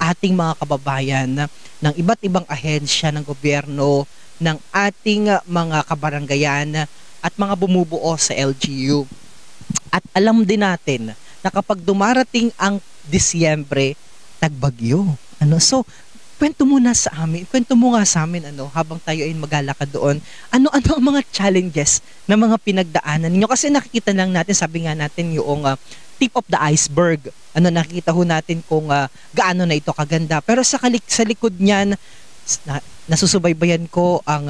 ating mga kababayan, ng iba't ibang ahensya ng gobyerno, ng ating mga kabaranggayan at mga bumubuo sa LGU. At alam din natin na kapag dumarating ang Disyembre, tagbagyo. So, kwento mo nga sa amin habang tayo ay maglalakad doon. Ano ang mga challenges na mga pinagdaanan ninyo? Kasi nakikita lang natin, sabi nga natin yung tip of the iceberg. Nakikita ho natin kung gaano na ito kaganda. Pero sa likod niyan, nasusubaybayan ko ang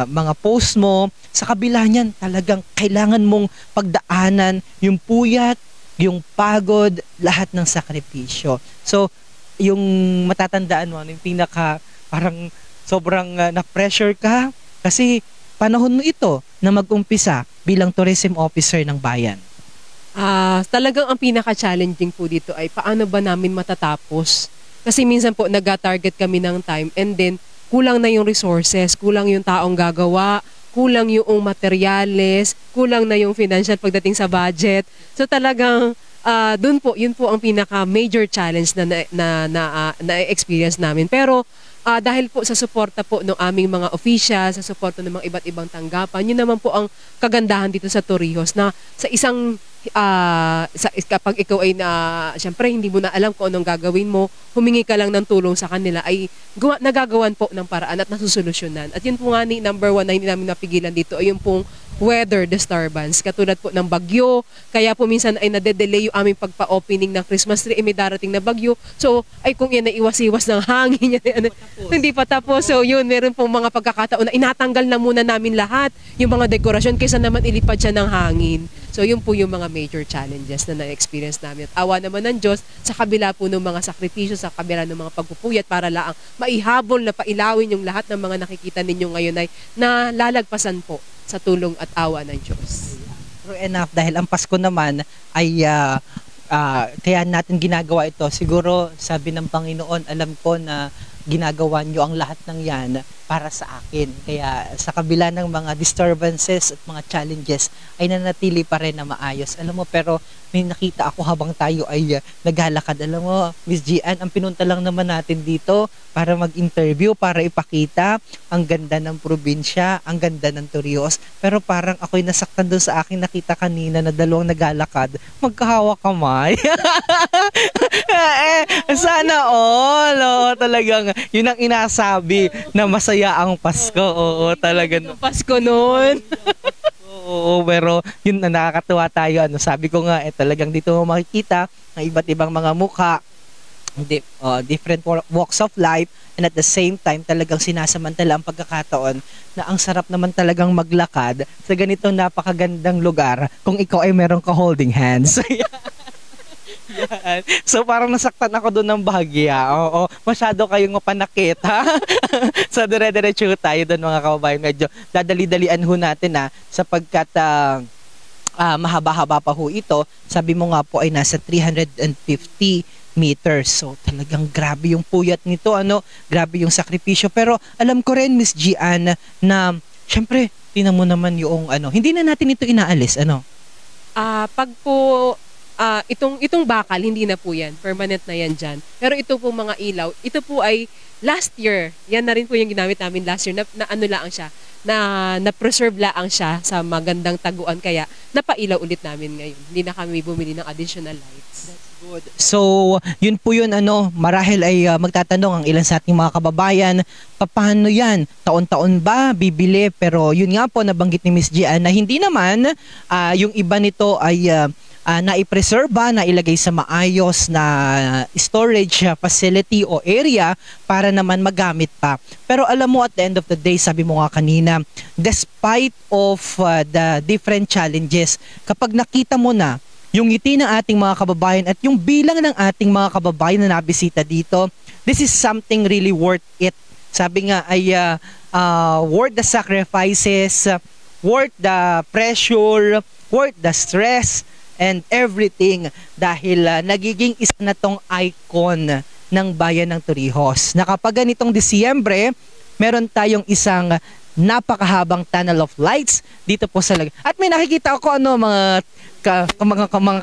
mga post mo. Sa kabila niyan, talagang kailangan mong pagdaanan yung puyat, yung pagod, lahat ng sakripisyo. So, yung matatandaan mo, yung pinaka parang sobrang na-pressure ka kasi panahon mo ito na mag-umpisa bilang tourism officer ng bayan. Talagang ang pinaka-challenging po dito ay paano ba namin matatapos? Kasi minsan po nag-target kami ng time and then kulang na yung resources, kulang yung taong gagawa, kulang yung materyales, kulang na yung financial pagdating sa budget. So talagang yun po ang pinaka major challenge na experience namin. Pero dahil po sa suporta po ng aming mga officials, sa suporta ng mga iba't ibang tanggapan, yun naman po ang kagandahan dito sa Torrijos na sa isang kapag ikaw ay syempre hindi mo na alam kung anong gagawin mo, humingi ka lang ng tulong sa kanila ay nagagawan po ng paraan at nasusolusyonan. At yun po nga number one na hindi namin napigilan dito ay yung pong weather disturbance, katulad po ng bagyo. Kaya po minsan ay nade-delay yung aming pagpa-opening ng Christmas tree, may darating na bagyo. So, ay kung yan ay iwas-iwas ng hangin, hindi pa tapos. So, yun, meron pong mga pagkakataon na inatanggal na muna namin lahat yung mga dekorasyon kaysa naman ilipad siya ng hangin. So, yun po yung mga major challenges na na-experience namin. At awa naman ng Diyos, sa kabila po ng mga sakripisyo, sa kabila ng mga pagpupuyat para laang maihabol na pailawin yung lahat ng mga nakikita ninyo ngayon ay nalalagpasan po sa tulong at awa ng Diyos. True enough, dahil ang Pasko naman ay kaya natin ginagawa ito. Siguro, sabi ng Panginoon, alam ko na ginagawa nyo ang lahat ng yan para sa akin. Kaya sa kabila ng mga disturbances at mga challenges ay nanatili pa rin na maayos. Alam mo, pero may nakita ako habang tayo ay naglalakad. Alam mo, Miss Gian, ang pinunta lang naman natin dito para mag-interview, para ipakita ang ganda ng probinsya, ang ganda ng Torrijos. Pero parang ako'y nasaktan doon sa aking nakita kanina na dalawang naglalakad, magkahawak kamay. Sana all. Oo, talagang yun ang inasabi na masaya ang Pasko. Oo, talaga. Pasko noon. Oo, pero yun na nakakatuwa tayo. Sabi ko nga, talagang dito mo makikita ang iba't ibang mga mukha different walks of life, and at the same time talagang sinasamantala ang pagkakataon na ang sarap naman talagang maglakad sa ganitong napakagandang lugar kung ikaw ay meron ka holding hands. Yan. So parang nasaktan ako doon ng bahagya. Oo, masyado kayong mapanakit, ha? So dire-diretso tayo doon mga kababayan. Medyo dadali-dalian ho natin, ha, sapagkat mahaba-haba pa ho ito. Sabi mo nga po ay nasa 350 meters. So talagang grabe yung puyat nito, ano? Grabe yung sakripisyo. Pero alam ko rin, Miss Gian, na syempre, tingnan mo naman yung ano, hindi na natin ito inaalis, ano? Pag po itong bakal, hindi na po yan. Permanent na yan dyan. Pero ito po mga ilaw, ito po ay last year. Yan na rin po yung ginamit namin last year na ano lang siya, na preserve lang siya sa magandang taguan. Kaya napailaw ulit namin ngayon. Hindi na kami bumili ng additional lights. Good. So, yun po yun, ano, marahil ay magtatanong ang ilan sa ating mga kababayan, paano yan? Taon-taon ba bibili? Pero yun nga po, nabanggit ni Miss Gian na hindi naman, yung iba nito ay naipreserve ba, nailagay sa maayos na storage facility o area para naman magamit pa. Pero alam mo, at the end of the day, sabi mo nga kanina, despite of the different challenges, kapag nakita mo na yung ngiti ng ating mga kababayan at yung bilang ng ating mga kababayan na nabisita dito, this is something really worth it. Sabi nga ay worth the sacrifices, worth the pressure, worth the stress, and everything, dahil nagiging isa na tong icon ng bayan ng Torrijos. Na kapag ganitong Disyembre, meron tayong isang napakahabang tunnel of lights dito po sa lag. At may nakikita ako mga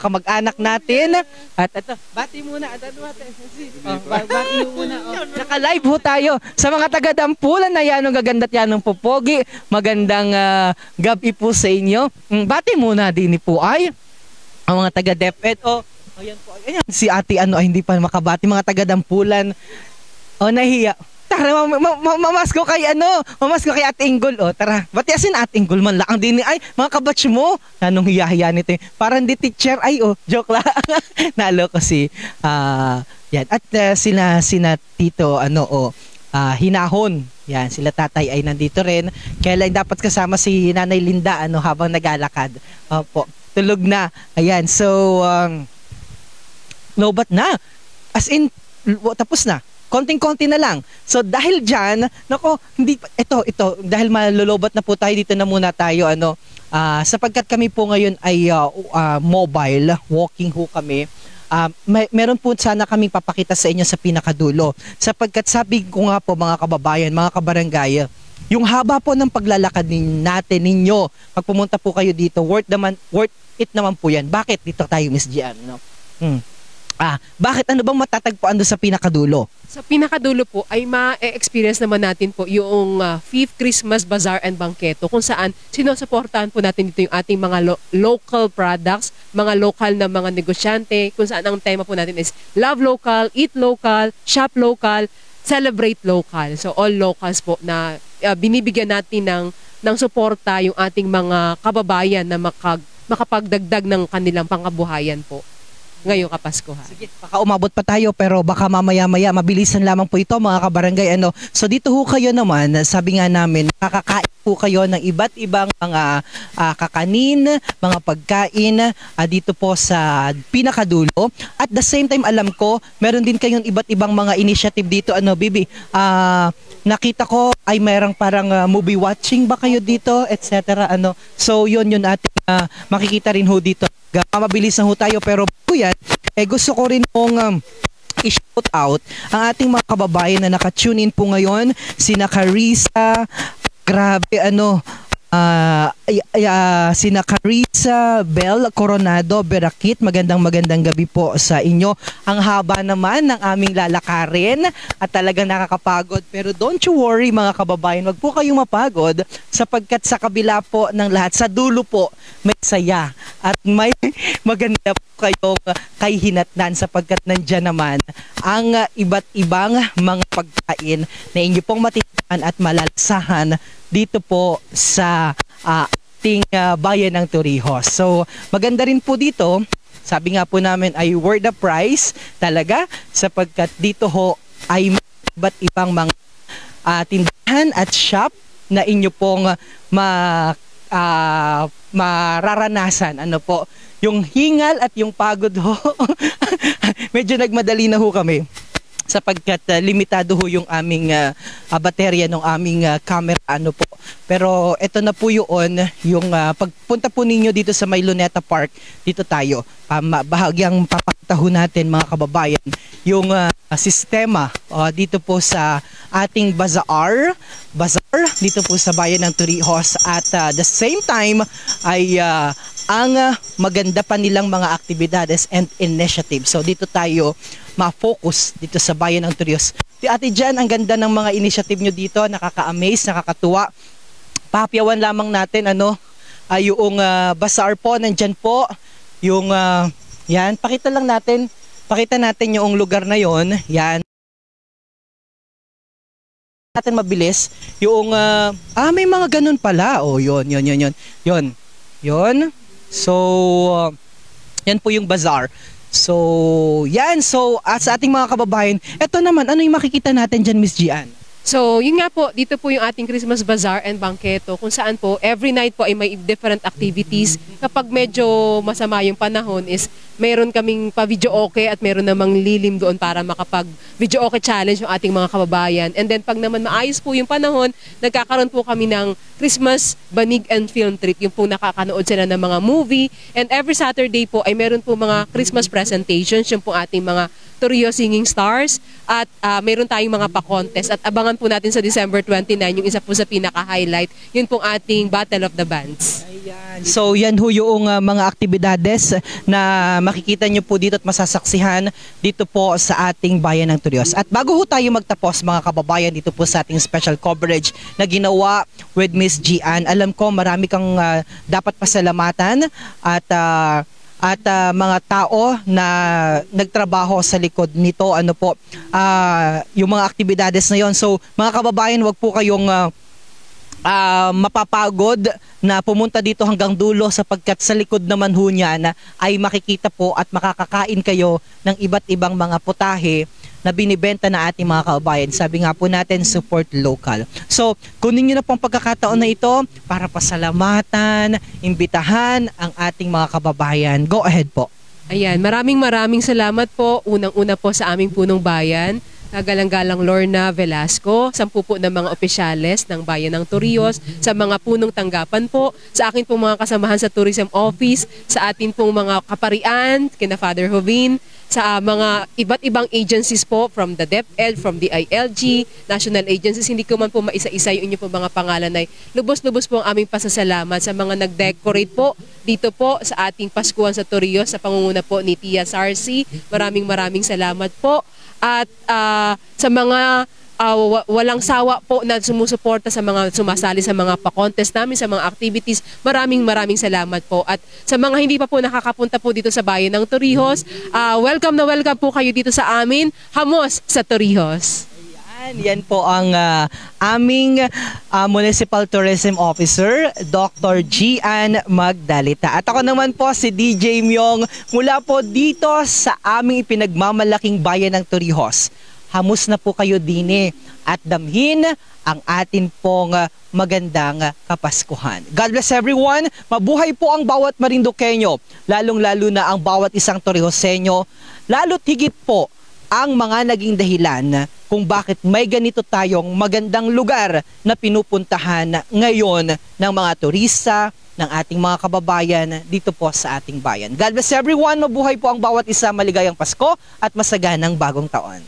kamag-anak natin. At ito, bati muna. Bati muna. Naka-live ho tayo sa mga taga-Dampulan na yan, gaganda't yan ng popogi. Magandang gabi po sa inyo. Bati muna din po ay ang mga taga-DepEd. Ayan po. Ayan, si ate ay hindi pa makabati. Mga taga-Dampulan. Nahiya. Tara, mamasko kay mamasko kay Ate Inggol. Tara, batiasin Ate Inggol man lang din ay mga kabatch mo. Anong hiya-hiya nito? Parang di teacher ay joke lang. Nalo kasi yan. At sina Tito Hinahon. Yan, sila tatay ay nandito rin. Kaya lang dapat kasama si Nanay Linda habang naglalakad. Opo, tulog na. Ayan, so lobat na. As in, tapos na. Konting-konti na lang. So dahil diyan, nako, hindi ito dahil malolobat na po tayo, dito na muna tayo sapagkat kami po ngayon ay mobile, walking ho kami. Meron po sana kaming papakita sa inyo sa pinakadulo. Sapagkat sabi ko nga po mga kababayan, mga kabarangay, yung haba po ng paglalakad natin ninyo, pag pumunta po kayo dito, worth it naman po yan. Bakit dito tayo, Miss Gian? Bakit? Ano bang matatagpuan doon sa pinakadulo? Sa pinakadulo po ay ma-experience naman natin po yung 5th Christmas Bazaar and Bangketo, kung saan sinusuportahan po natin dito yung ating mga local products, mga local na mga negosyante, kung saan ang tema po natin is love local, eat local, shop local, celebrate local. So all locals po na binibigyan natin ng suporta yung ating mga kababayan na makapagdagdag ng kanilang pangabuhayan po ngayong Kapaskuhan. Sige, baka umabot pa tayo pero baka mamaya-maya mabilisan lamang po ito mga kabarangay. So dito ho kayo naman, sabi nga namin, makakain po kayo ng iba't ibang mga kakanin, mga pagkain dito po sa pinakadulo. At the same time, alam ko, meron din kayong iba't ibang mga initiative dito. Bibi? Nakita ko ay mayroong parang movie watching ba kayo dito, etc. So yun ating makikita rin ho dito. Mabilis na ho tayo pero yan, gusto ko rin pong i-shout out ang ating mga kababayan na naka-tune in po ngayon, sina Carissa, grabe sina Carissa, Bell, Coronado, Berakit, magandang gabi po sa inyo. Ang haba naman ng aming lalakarin at talagang nakakapagod, pero don't you worry mga kababayan, wag po kayong mapagod sapagkat sa kabila po ng lahat, sa dulo po may saya at may maganda po kayong kahihinatnan sapagkat nandyan naman ang iba't ibang mga pagkain na inyo pong matitikman at malalasahan dito po sa ating bayan ng Torrijos. So maganda rin po dito Sabi nga po namin ay worth the price talaga sapagkat dito ho ay may iba't ibang mga tindahan at shop na inyo pong mararanasan. Ano po, yung hingal at yung pagod ho. Medyo nagmadali na ho kami sapagkat limitado ho yung aming baterya ng aming camera, ano po. Pero ito na po yun, yung pagpunta po ninyo dito sa may Luneta Park, dito tayo. Bahagyang papakita ho natin mga kababayan yung sistema dito po sa ating bazaar dito po sa bayan ng Torrijos, at the same time ay ang maganda pa nilang mga aktibidades and initiatives. So dito tayo ma-focus dito sa bayan ng Torrijos. Ate Jan, ang ganda ng mga initiative nyo dito, nakaka-amaze, nakakatuwa. Papyawan lamang natin yung bazaar po, nandyan po yung yan, pakita natin yung lugar na yon. Yan natin mabilis yung may mga ganun pala. Yon. So yan po yung bazaar. So yan, so sa ating mga kababayan, eto naman, ano yung makikita natin dyan, Miss Gian? So, yun nga po, dito po yung ating Christmas Bazaar and Bangketo, kung saan po, every night po ay may different activities. Kapag medyo masama yung panahon is, meron kaming pa-video okay at meron namang lilim doon para makapag-video okay challenge yung ating mga kababayan. And then, pag naman maayos po yung panahon, nagkakaroon po kami ng Christmas Banig and Film Trip, yung po nakakanood sila ng mga movie. And every Saturday po ay meron po mga Christmas presentations, yung po ating mga Torrijos Singing Stars, at meron tayong mga pa-contest, at abangan po natin sa December 29 yung isa po sa pinaka-highlight, yun pong ating Battle of the Bands. Ayan. So yan ho yung mga aktibidades na makikita nyo po dito at masasaksihan dito po sa ating bayan ng Torrijos. At bago ho tayo magtapos mga kababayan dito po sa ating special coverage na ginawa with Miss Gian, alam ko marami kang dapat pasalamatan at mga tao na nagtrabaho sa likod nito, yung mga aktibidades na yon. So mga kababayan, wag po kayong mapapagod na pumunta dito hanggang dulo sapagkat sa likod naman ho niyan ay makikita po at makakakain kayo ng iba't ibang mga putahe na binibenta na ating mga kababayan. Sabi nga po natin, support local. So, kunin nyo na pong pagkakataon na ito para pasalamatan, imbitahan ang ating mga kababayan. Go ahead po. Ayan, maraming salamat po. Unang-una po sa aming punong bayan, Galang-galang Lorna Velasco, 10 po ng mga opisyales ng Bayan ng Torrijos, sa mga punong tanggapan po, sa akin pong mga kasamahan sa Tourism Office, sa atin pong mga kaparian, kina Father Jovin, sa mga iba't ibang agencies po, from the DepEd, from the ILG, national agencies. Hindi ko man po maisa-isa yung inyo po mga pangalan, ay lubos-lubos po ang aming pasasalamat sa mga nag-decorate po dito po sa ating Paskuhan sa Torrijos sa pangunguna po ni Tia Sarcy. Maraming salamat po. At sa mga walang sawa po na sumusuporta sa mga sumasali sa mga pa-contest namin, sa mga activities, maraming salamat po. At sa mga hindi pa po nakakapunta po dito sa bayan ng Torrijos, welcome po kayo dito sa amin, Hamos sa Torrijos. Yan po ang aming Municipal Tourism Officer, Dr. Gian Magdalita. At ako naman po si DJ Myong mula po dito sa aming ipinagmamalaking bayan ng Torrijos. Hamos na po kayo dine at damhin ang atin pong magandang Kapaskuhan. God bless everyone. Mabuhay po ang bawat Marinduqueño, lalong-lalo na ang bawat isang Torrijoseño, lalo't higit po ang mga naging dahilan kung bakit may ganito tayong magandang lugar na pinupuntahan ngayon ng mga turista, ng ating mga kababayan dito po sa ating bayan. God bless everyone. Mabuhay po ang bawat isa. Maligayang Pasko at masaganang bagong taon.